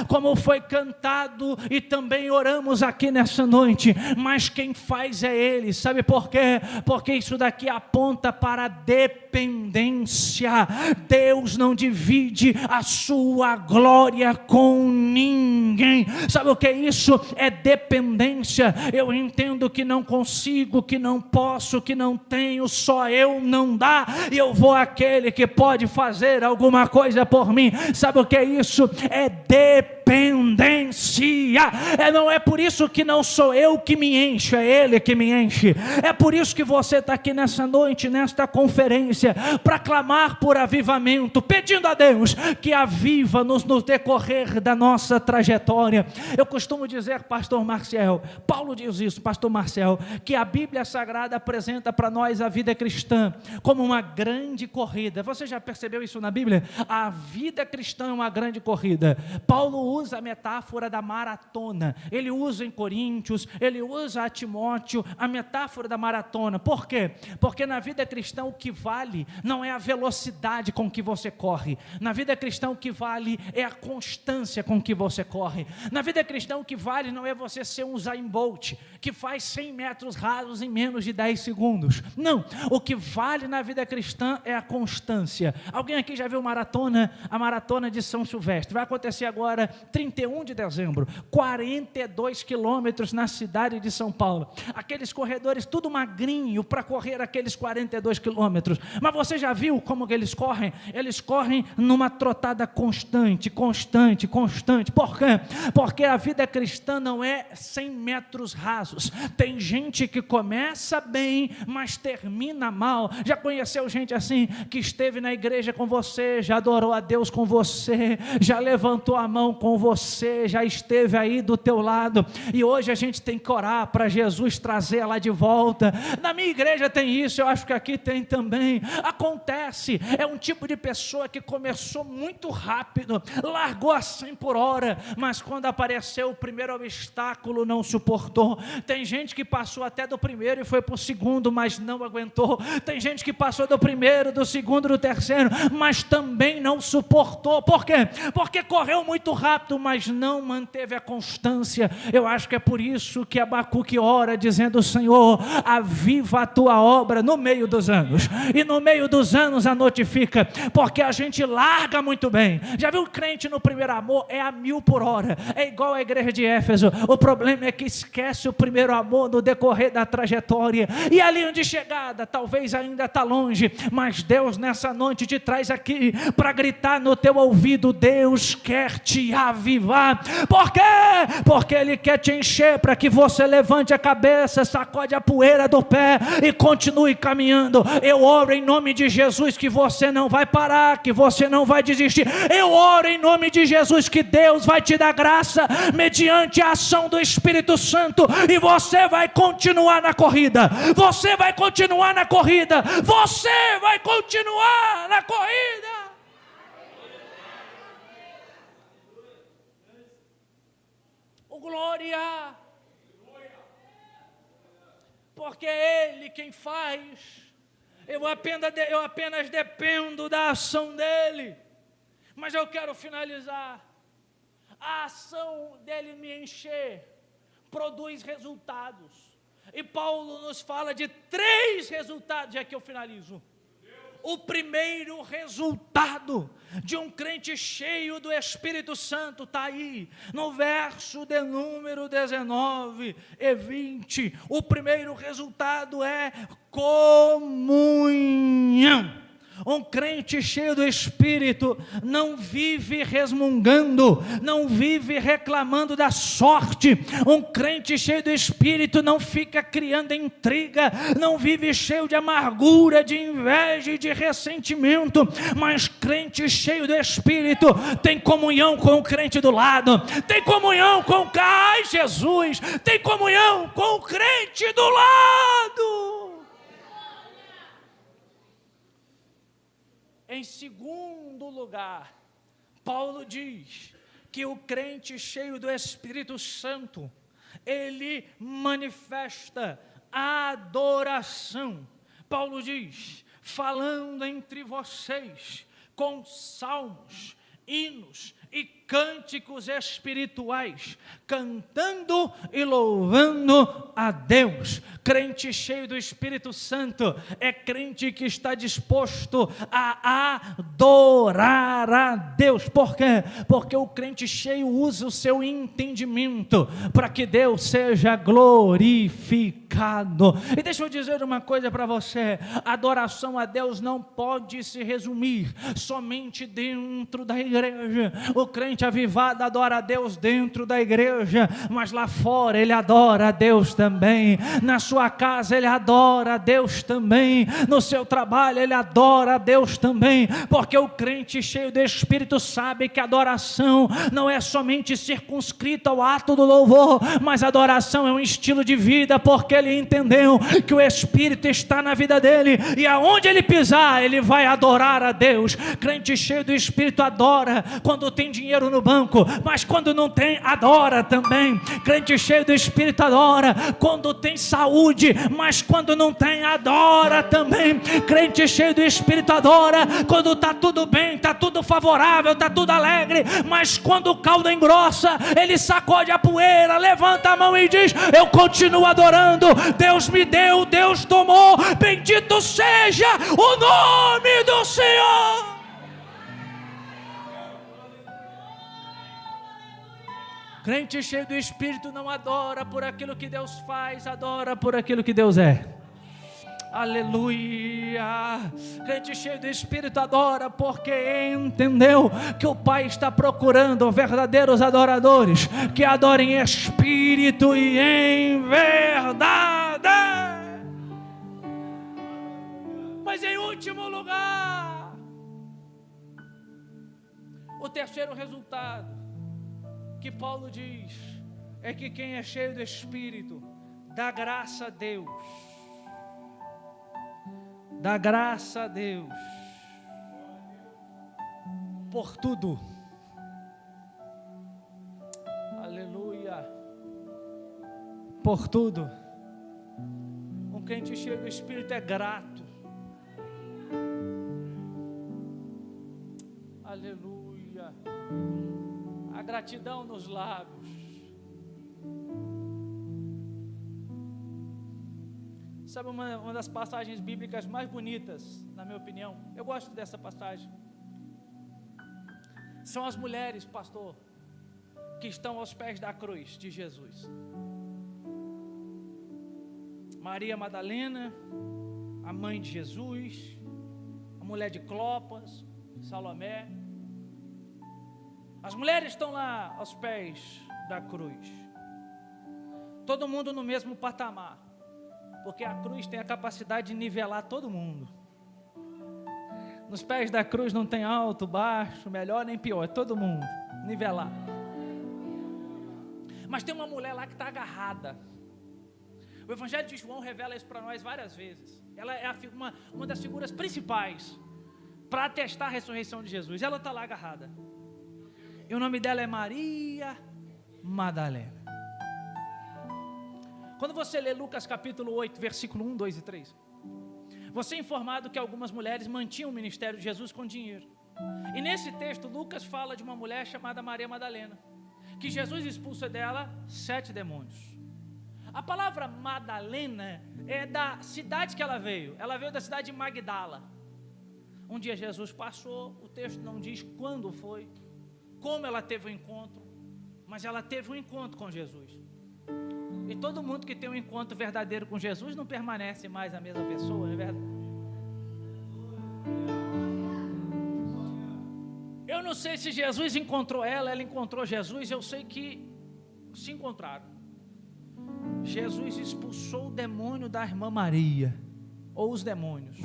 como foi cantado e também oramos aqui nessa noite. Mas quem faz é Ele. Sabe por quê? Porque isso daqui aponta para a dependência. Deus não divide a sua glória com ninguém. Sabe o que é isso? É dependência. Eu entendo que não consigo, que não posso, que não tenho, só eu não dá, e eu vou àquele que pode fazer alguma coisa por mim. Sabe o que é isso? É dependência. Não é por isso que não sou eu que me encho, é Ele que me enche. É por isso que você está aqui nessa noite, nesta conferência, para clamar por avivamento, pedindo a Deus que aviva-nos no decorrer da nossa trajetória. Eu costumo dizer, pastor Marcel, Paulo diz isso, pastor Marcel, que a Bíblia Sagrada apresenta para nós a vida cristã como uma grande corrida. Você já percebeu isso na Bíblia? A vida cristã é uma grande corrida. Paulo usa a metáfora da maratona, ele usa em Coríntios, ele usa a Timóteo a metáfora da maratona. Por quê? Porque na vida cristã o que vale não é a velocidade com que você corre, na vida cristã o que vale é a constância com que você corre. Na vida cristã o que vale não é você ser um Usain Bolt, que faz 100 metros rasos em menos de 10 segundos, não, o que vale na vida cristã é a constância. Alguém aqui já viu maratona? A maratona de São Silvestre, vai acontecer agora 31 de dezembro, 42 quilômetros na cidade de São Paulo, aqueles corredores tudo magrinho para correr aqueles 42 quilômetros, mas você já viu como que eles correm? Eles correm numa trotada constante, por quê? Porque a vida cristã não é 100 metros rasos, tem gente que começa bem, mas termina mal. Já conheceu gente assim, que esteve na igreja com você, já adorou a Deus com você, já levantou a mão com você, já esteve aí do teu lado, e hoje a gente tem que orar para Jesus trazer ela de volta. Na minha igreja tem isso, eu acho que aqui tem também. Acontece, é um tipo de pessoa que começou muito rápido, largou a 100 por hora, mas quando apareceu o primeiro obstáculo não suportou. Tem gente que passou até do primeiro e foi para o segundo, mas não aguentou. Tem gente que passou do primeiro, do segundo, do terceiro, mas também não suportou. Por quê? Porque correu muito rápido, mas não manteve a constância. Eu acho que é por isso que Abacuque ora dizendo: Senhor, aviva a tua obra no meio dos anos, e no meio dos anos a notifica, porque a gente larga muito bem. Já viu o crente no primeiro amor? É a 1000 por hora, é igual a igreja de Éfeso. O problema é que esquece o primeiro amor no decorrer da trajetória, e a linha de chegada talvez ainda está longe, mas Deus nessa noite te traz aqui para gritar no teu ouvido: Deus quer te avivar. Por quê? Porque Ele quer te encher para que você levante a cabeça, sacode a poeira do pé e continue caminhando. Eu oro em nome de Jesus que você não vai parar, que você não vai desistir. Eu oro em nome de Jesus que Deus vai te dar graça mediante a ação do Espírito Santo, e você vai continuar na corrida. Você vai continuar na corrida. Você vai continuar. continuar na corrida. glória. Porque é Ele quem faz. Eu apenas dependo da ação dEle. Mas eu quero finalizar. A ação dEle me encher produz resultados. E Paulo nos fala de 3 resultados, já que eu finalizo. O primeiro resultado de um crente cheio do Espírito Santo está aí, no verso de número 19 e 20. O primeiro resultado é comunhão. Um crente cheio do Espírito não vive resmungando, não vive reclamando da sorte. Um crente cheio do Espírito não fica criando intriga, não vive cheio de amargura, de inveja e de ressentimento. Mas crente cheio do Espírito tem comunhão com o crente do lado, tem comunhão com Jesus, tem comunhão com o crente do lado. Em segundo lugar, Paulo diz que o crente cheio do Espírito Santo, ele manifesta adoração. Paulo diz, falando entre vocês com salmos, hinos e cânticos espirituais, cantando e louvando a Deus. Crente cheio do Espírito Santo é crente que está disposto a adorar a Deus. Por quê? Porque o crente cheio usa o seu entendimento para que Deus seja glorificado. E deixa eu dizer uma coisa para você: a adoração a Deus não pode se resumir somente dentro da igreja. O crente avivado adora a Deus dentro da igreja, mas lá fora ele adora a Deus também. Na sua casa ele adora a Deus também. No seu trabalho ele adora a Deus também. Porque o crente cheio do Espírito sabe que a adoração não é somente circunscrita ao ato do louvor, mas a adoração é um estilo de vida, porque ele entendeu que o Espírito está na vida dele e aonde ele pisar ele vai adorar a Deus. Crente cheio do Espírito adora quando tem dinheiro no banco, mas quando não tem, adora também. Crente cheio do Espírito adora quando tem saúde, mas quando não tem, adora também. Crente cheio do Espírito adora quando está tudo bem, está tudo favorável, está tudo alegre, mas quando o caldo engrossa, ele sacode a poeira, levanta a mão e diz: eu continuo adorando. Deus me deu, Deus tomou, bendito seja o nome do Senhor. Crente cheio do Espírito não adora por aquilo que Deus faz, adora por aquilo que Deus é. Aleluia. Crente cheio do Espírito adora porque entendeu que o Pai está procurando verdadeiros adoradores que adorem em espírito e em verdade. Mas em último lugar, o terceiro resultado que Paulo diz é que quem é cheio do Espírito dá graça a Deus. Dá graça a Deus por tudo. Aleluia. Por tudo. Um crente cheio do Espírito é grato. Aleluia. A gratidão nos lábios. Sabe uma das passagens bíblicas mais bonitas, na minha opinião? Eu gosto dessa passagem. São as mulheres, pastor, que estão aos pés da cruz de Jesus. Maria Madalena, a mãe de Jesus, a mulher de Clopas, Salomé. As mulheres estão lá aos pés da cruz. Todo mundo no mesmo patamar, porque a cruz tem a capacidade de nivelar todo mundo. Nos pés da cruz não tem alto, baixo, melhor nem pior, é todo mundo nivelado. Mas tem uma mulher lá que está agarrada. O Evangelho de João revela isso para nós várias vezes. Ela é uma das figuras principais para atestar a ressurreição de Jesus. Ela está lá agarrada. E o nome dela é Maria Madalena. Quando você lê Lucas capítulo 8, versículo 1, 2 e 3, você é informado que algumas mulheres mantinham o ministério de Jesus com dinheiro. E nesse texto, Lucas fala de uma mulher chamada Maria Madalena, que Jesus expulsa dela 7 demônios. A palavra Madalena é da cidade que ela veio da cidade de Magdala. Um dia Jesus passou, o texto não diz quando foi, como ela teve o encontro, mas ela teve um encontro com Jesus. E todo mundo que tem um encontro verdadeiro com Jesus não permanece mais a mesma pessoa, não é verdade? Eu não sei se Jesus encontrou ela encontrou Jesus, eu sei que se encontraram. Jesus expulsou o demônio da irmã Maria, ou os demônios.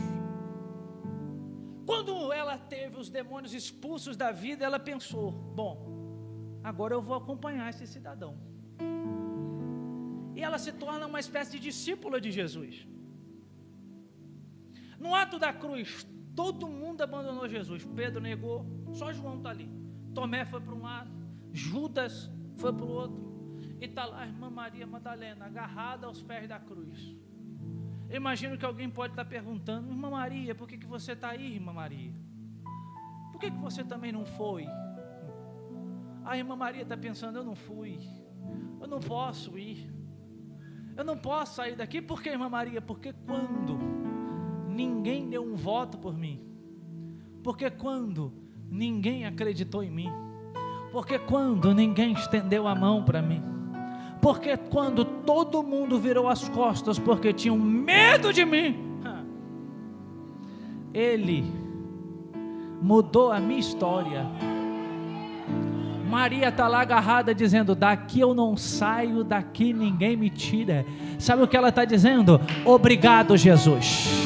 Quando ela teve os demônios expulsos da vida, ela pensou: bom, agora eu vou acompanhar esse cidadão. E ela se torna uma espécie de discípula de Jesus. No ato da cruz, todo mundo abandonou Jesus. Pedro negou, só João está ali. Tomé foi para um lado, Judas foi para o outro. E está lá a irmã Maria Madalena, agarrada aos pés da cruz. Eu imagino que alguém pode estar perguntando: irmã Maria, por que você está aí, irmã Maria? Por que você também não foi? A irmã Maria está pensando: eu não fui, eu não posso ir. Eu não posso sair daqui. Por que, irmã Maria? Porque quando ninguém deu um voto por mim, porque quando ninguém acreditou em mim, porque quando ninguém estendeu a mão para mim, porque quando todo mundo virou as costas porque tinham medo de mim, Ele mudou a minha história. Maria está lá agarrada dizendo: daqui eu não saio, daqui ninguém me tira. Sabe o que ela está dizendo? Obrigado, Jesus.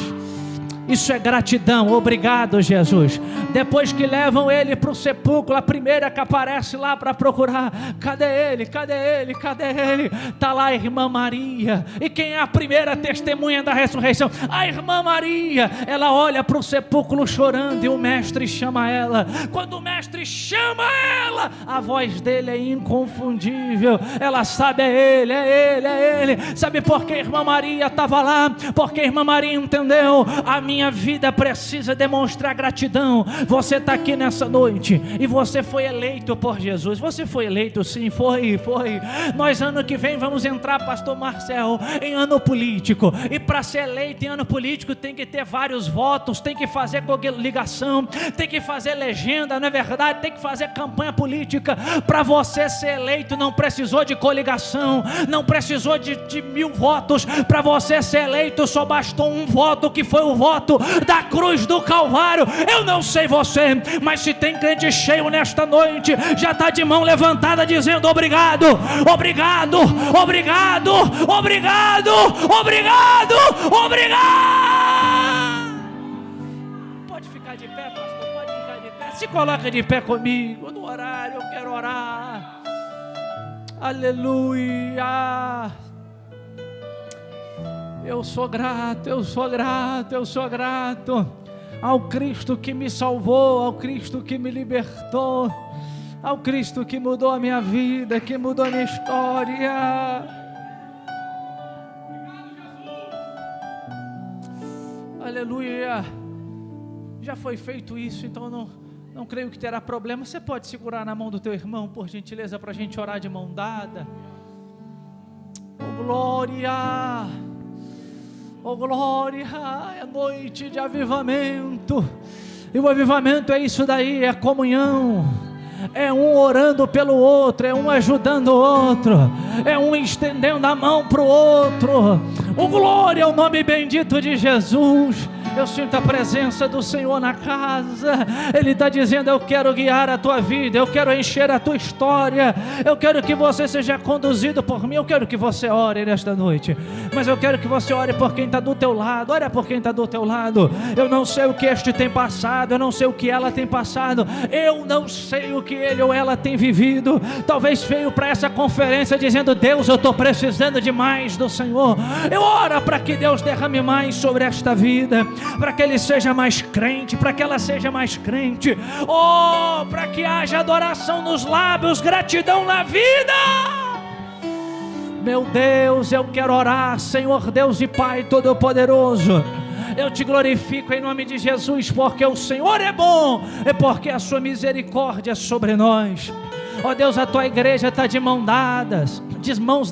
Isso é gratidão. Obrigado, Jesus. Depois que levam ele para o sepulcro, a primeira que aparece lá para procurar: cadê ele? Cadê ele? Cadê ele? Está lá a irmã Maria. E quem é a primeira testemunha da ressurreição? A irmã Maria. Ela olha para o sepulcro chorando e o mestre chama ela. Quando o mestre chama ela, a voz dele é inconfundível. Ela sabe: é ele, é ele, é ele. Sabe por que a irmã Maria estava lá? Porque a irmã Maria entendeu: a minha vida precisa demonstrar gratidão. Você está aqui nessa noite e você foi eleito por Jesus. Você foi eleito, sim, foi. Nós ano que vem vamos entrar, pastor Marcel, em ano político. E para ser eleito em ano político tem que ter vários votos, tem que fazer coligação, tem que fazer legenda, não é verdade? Tem que fazer campanha política. Para você ser eleito não precisou de coligação, não precisou de 1000 votos. Para você ser eleito só bastou um voto, que foi o voto da cruz do Calvário. Eu não sei você, mas se tem crente cheio nesta noite, já está de mão levantada dizendo: obrigado, obrigado, obrigado, obrigado, obrigado, obrigado. Pode ficar de pé, pastor, pode ficar de pé. Se coloca de pé comigo no horário, eu quero orar. Aleluia. Eu sou grato, eu sou grato, eu sou grato ao Cristo que me salvou, ao Cristo que me libertou, ao Cristo que mudou a minha vida, que mudou a minha história. Aleluia. Já foi feito isso, então não creio que terá problema. Você pode segurar na mão do teu irmão, por gentileza, para a gente orar de mão dada. Oh glória! Oh glória, é noite de avivamento. E o avivamento é isso daí, é comunhão. É um orando pelo outro, é um ajudando o outro, é um estendendo a mão para o outro. Oh glória ao nome bendito de Jesus. Eu sinto a presença do Senhor na casa. Ele está dizendo: eu quero guiar a tua vida, eu quero encher a tua história, eu quero que você seja conduzido por mim. Eu quero que você ore nesta noite, mas eu quero que você ore por quem está do teu lado. Ore por quem está do teu lado. Eu não sei o que este tem passado, eu não sei o que ela tem passado, eu não sei o que ele ou ela tem vivido. Talvez veio para essa conferência dizendo: Deus, eu estou precisando de mais do Senhor. Eu oro para que Deus derrame mais sobre esta vida. para que ele seja mais crente, para que ela seja mais crente, oh, para que haja adoração nos lábios, gratidão na vida. Meu Deus, eu quero orar, Senhor Deus e Pai Todo-Poderoso. Eu te glorifico em nome de Jesus, porque o Senhor é bom e porque a sua misericórdia é sobre nós. Ó Deus, a tua igreja está de mãos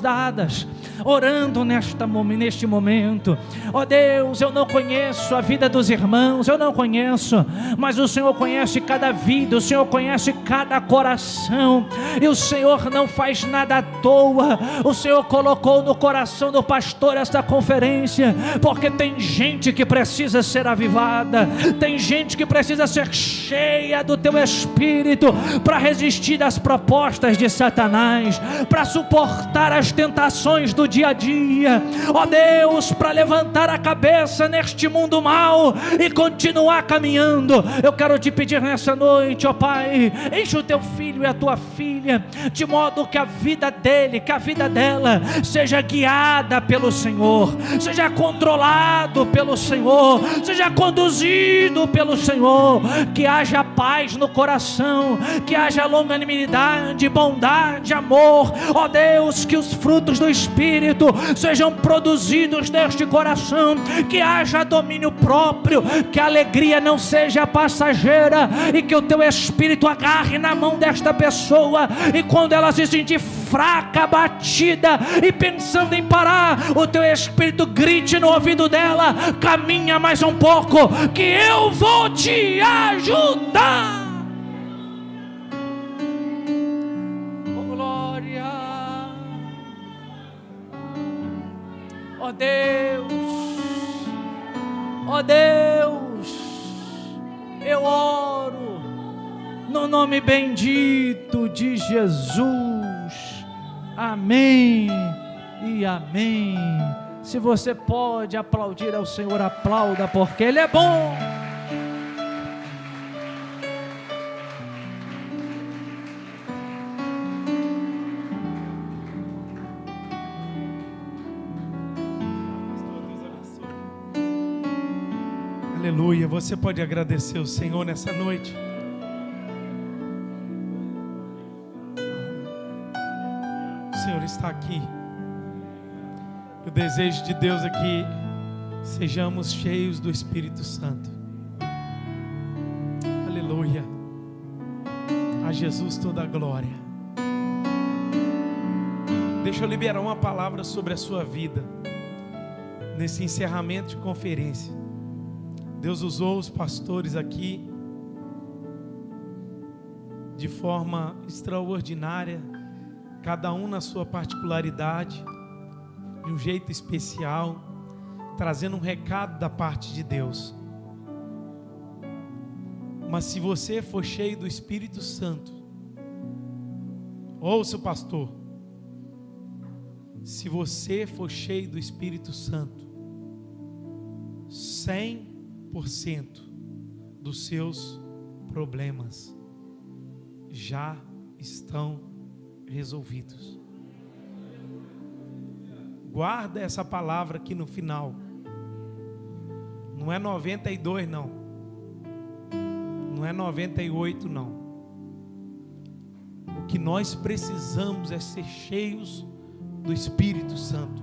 dadas, orando neste momento. Ó Deus, eu não conheço a vida dos irmãos, eu não conheço, mas o Senhor conhece cada vida, o Senhor conhece cada coração, e o Senhor não faz nada à toa. O Senhor colocou no coração do pastor esta conferência, porque tem gente que precisa ser avivada, tem gente que precisa ser cheia do teu Espírito, para resistir às propostas de Satanás, para suportar as tentações do dia a dia, ó Deus, para levantar a cabeça neste mundo mau e continuar caminhando. Eu quero te pedir nessa noite, ó Pai, enche o teu filho e a tua filha, de modo que a vida dele, que a vida dela seja guiada pelo Senhor, seja controlado pelo Senhor, seja conduzido pelo Senhor, que haja paz no coração, que haja longanimidade, bondade, amor, ó Deus, que os frutos do Espírito sejam produzidos neste coração, que haja domínio próprio, que a alegria não seja passageira, e que o teu Espírito agarre na mão desta pessoa, e quando ela se sentir fraca, abatida e pensando em parar, o teu Espírito grite no ouvido dela: caminha mais um pouco, que eu vou te ajudar. Ó Deus, ó Deus, eu oro no nome bendito de Jesus, amém e amém. Se você pode aplaudir ao Senhor, aplauda, porque Ele é bom. Aleluia, você pode agradecer o Senhor nessa noite. O Senhor está aqui. O desejo de Deus é que sejamos cheios do Espírito Santo. Aleluia. A Jesus toda a glória. Deixa eu liberar uma palavra sobre a sua vida nesse encerramento de conferência. Deus usou os pastores aqui de forma extraordinária, cada um na sua particularidade, de um jeito especial, trazendo um recado da parte de Deus. Mas se você for cheio do Espírito Santo, ouça o pastor, se você for cheio do Espírito Santo, 100% dos seus problemas já estão resolvidos. Guarda essa palavra aqui no final. Não é 92 não. Não é 98 não. O que nós precisamos é ser cheios do Espírito Santo.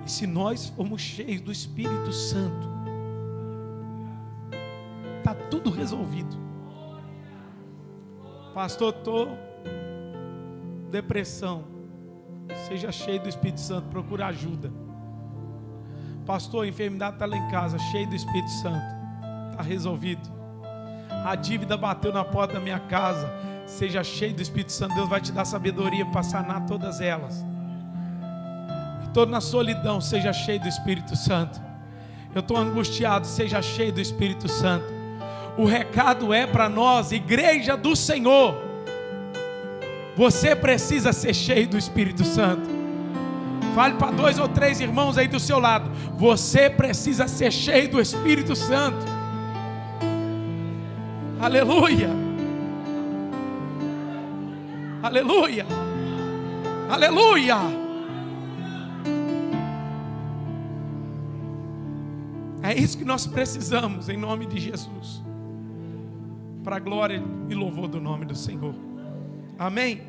E se nós formos cheios do Espírito Santo, está tudo resolvido. Pastor, estou depressão. Seja cheio do Espírito Santo, procura ajuda. Pastor, a enfermidade está lá em casa, cheio do Espírito Santo, está resolvido. A dívida bateu na porta da minha casa, seja cheio do Espírito Santo, Deus vai te dar sabedoria para sanar todas elas. Estou na solidão, seja cheio do Espírito Santo. Eu estou angustiado, seja cheio do Espírito Santo. O recado é para nós, igreja do Senhor. Você precisa ser cheio do Espírito Santo. Fale para 2 ou 3 irmãos aí do seu lado. Você precisa ser cheio do Espírito Santo. Aleluia. Aleluia. Aleluia. É isso que nós precisamos, em nome de Jesus. Para a glória e louvor do nome do Senhor. Amém?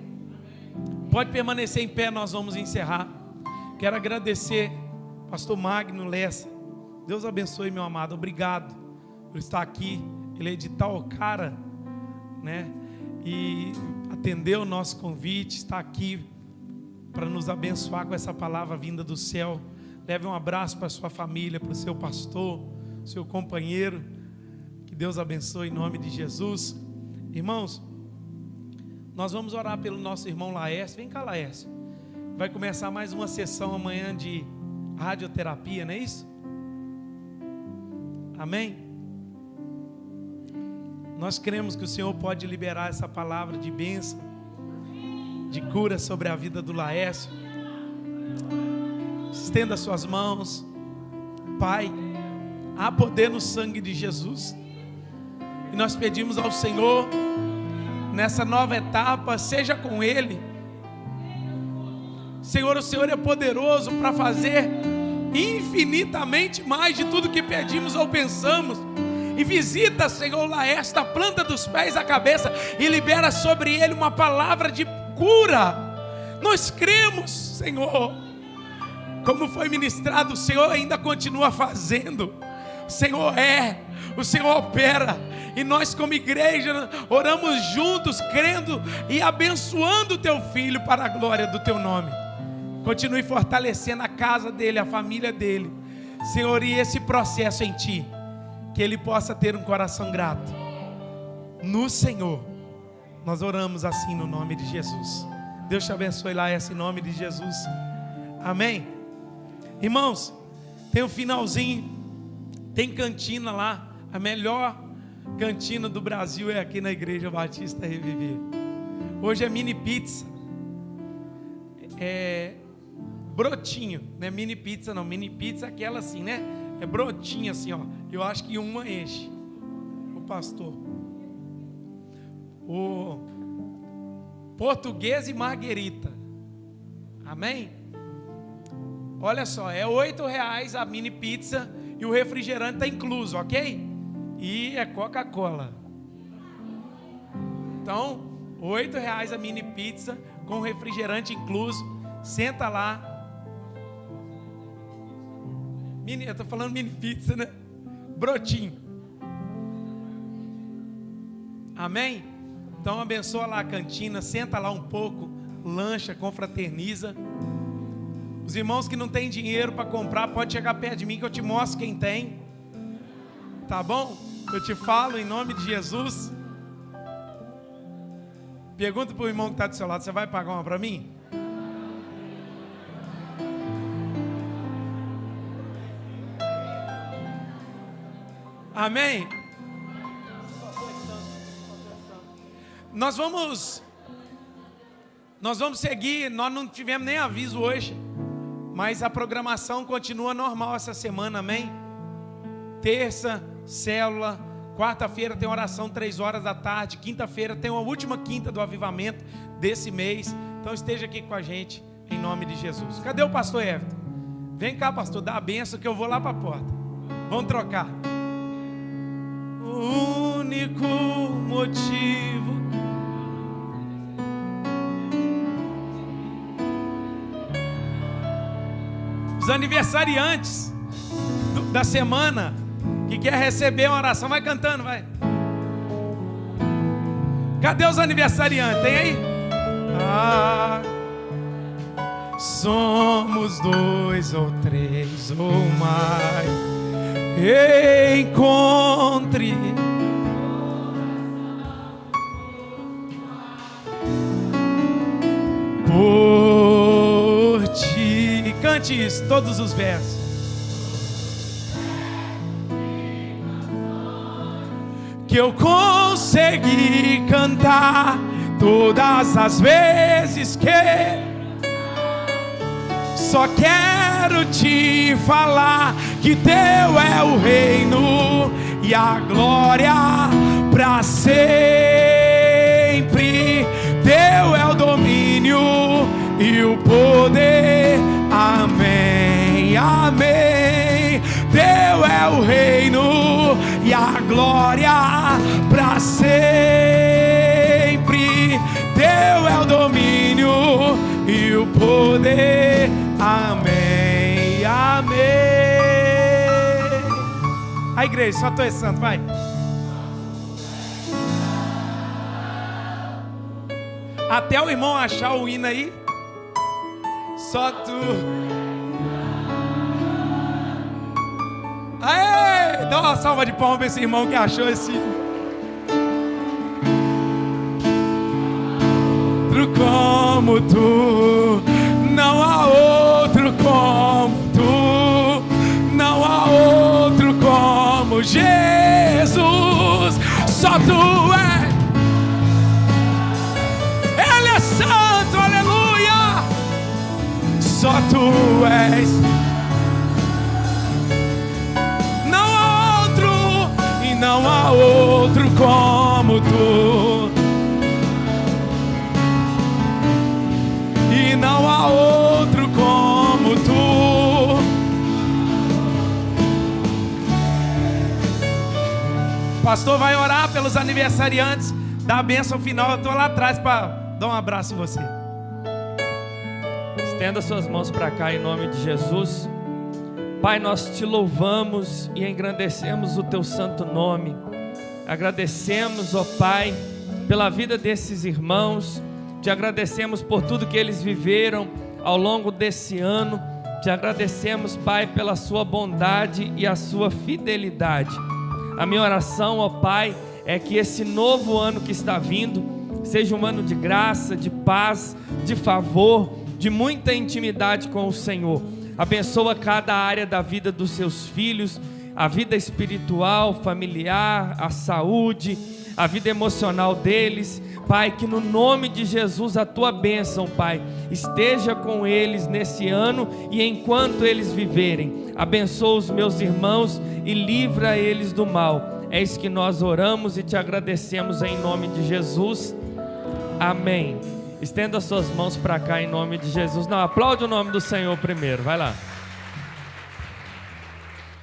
Pode permanecer em pé, nós vamos encerrar. Quero agradecer pastor Magno Lessa. Deus abençoe, meu amado. Obrigado por estar aqui. Ele é de Taucara, né? E atendeu o nosso convite, está aqui para nos abençoar com essa palavra vinda do céu. Leve um abraço para a sua família, para o seu pastor, seu companheiro. Que Deus abençoe em nome de Jesus. Irmãos, nós vamos orar pelo nosso irmão Laércio. Vem cá, Laércio. Vai começar mais uma sessão amanhã de radioterapia, não é isso? Amém? Nós cremos que o Senhor pode liberar essa palavra de bênção, de cura sobre a vida do Laércio. Estenda suas mãos. Pai, há poder no sangue de Jesus. E nós pedimos ao Senhor, nessa nova etapa, seja com Ele. Senhor, o Senhor é poderoso para fazer infinitamente mais de tudo que pedimos ou pensamos. E visita, Senhor, Laércio, da planta dos pés à cabeça, e libera sobre ele uma palavra de cura. Nós cremos, Senhor, como foi ministrado, o Senhor ainda continua fazendo. O Senhor opera. E nós como igreja oramos juntos, crendo e abençoando o teu filho para a glória do teu nome. Continue fortalecendo a casa dele, a família dele, Senhor, e esse processo em ti, que ele possa ter um coração grato no Senhor. Nós oramos assim no nome de Jesus. Deus te abençoe lá, esse nome de Jesus. Amém. Irmãos, tem um finalzinho, tem cantina lá. A melhor cantina do Brasil é aqui na Igreja Batista Reviver. Hoje é mini pizza. É brotinho, não é mini pizza não. Mini pizza é aquela assim, né? É brotinho assim, ó. Eu acho que uma enche. O pastor. O português e marguerita. Amém? Olha só, é R$8 a mini pizza e o refrigerante está incluso, ok? E é Coca-Cola. Então, R$8 a mini pizza com refrigerante incluso. Senta lá. Eu estou falando mini pizza, né? Brotinho. Amém? Então abençoa lá a cantina, senta lá um pouco, lancha, confraterniza. Os irmãos que não têm dinheiro para comprar, pode chegar perto de mim que eu te mostro quem tem. Tá bom? Eu te falo em nome de Jesus. Pergunta para o irmão que está do seu lado, você vai pagar uma para mim? Amém? Nós vamos seguir. Nós não tivemos nem aviso hoje, mas a programação continua normal essa semana, amém? Terça, célula. Quarta-feira tem oração 3 horas da tarde. Quinta-feira tem a última quinta do avivamento desse mês. Então esteja aqui com a gente em nome de Jesus. Cadê o pastor Everton? Vem cá, pastor, dá a benção que eu vou lá para a porta. Vamos trocar. O único motivo os aniversariantes da semana que quer receber uma oração, vai cantando, vai. Cadê os aniversariantes? Tem aí? Somos 2 ou 3 ou mais. Encontre por ti. Cante isso, todos os versos. Que eu consegui cantar todas as vezes que só quero te falar que teu é o reino e a glória para sempre. Teu é o domínio e o poder. Amém, amém. Teu é o reino glória para sempre. Teu é o domínio e o poder. Amém, amém. A igreja, só tu és santo, vai. Até o irmão achar o hino aí. Só tu. Aê! Dá uma salva de palmas para esse irmão que achou esse hino. Outro como tu, não há outro como tu, não há outro como Jesus. Só tu és. Ele é santo, aleluia. Só tu és. Não há outro, e não há outro como tu. E não há outro como tu. O pastor vai orar pelos aniversariantes, dar a bênção final. Eu estou lá atrás para dar um abraço em você. Estenda suas mãos para cá em nome de Jesus. Pai, nós te louvamos e engrandecemos o teu santo nome. Agradecemos, ó Pai, pela vida desses irmãos. Te agradecemos por tudo que eles viveram ao longo desse ano. Te agradecemos, Pai, pela sua bondade e a sua fidelidade. A minha oração, ó Pai, é que esse novo ano que está vindo seja um ano de graça, de paz, de favor, de muita intimidade com o Senhor. Abençoa cada área da vida dos seus filhos, a vida espiritual, familiar, a saúde, a vida emocional deles. Pai, que no nome de Jesus a tua bênção, Pai, esteja com eles nesse ano e enquanto eles viverem. Abençoa os meus irmãos e livra eles do mal. É isso que nós oramos e te agradecemos em nome de Jesus. Amém. Estenda as suas mãos para cá em nome de Jesus. Não, aplaude o nome do Senhor primeiro, vai lá.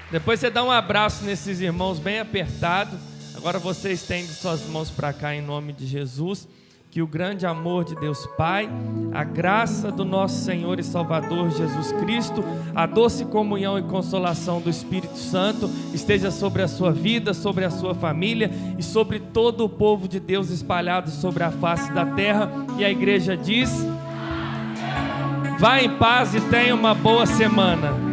Depois você dá um abraço nesses irmãos bem apertado. Agora você estende suas mãos para cá em nome de Jesus. Que o grande amor de Deus Pai, a graça do nosso Senhor e Salvador Jesus Cristo, a doce comunhão e consolação do Espírito Santo esteja sobre a sua vida, sobre a sua família e sobre todo o povo de Deus espalhado sobre a face da terra. E a igreja diz: vá em paz e tenha uma boa semana.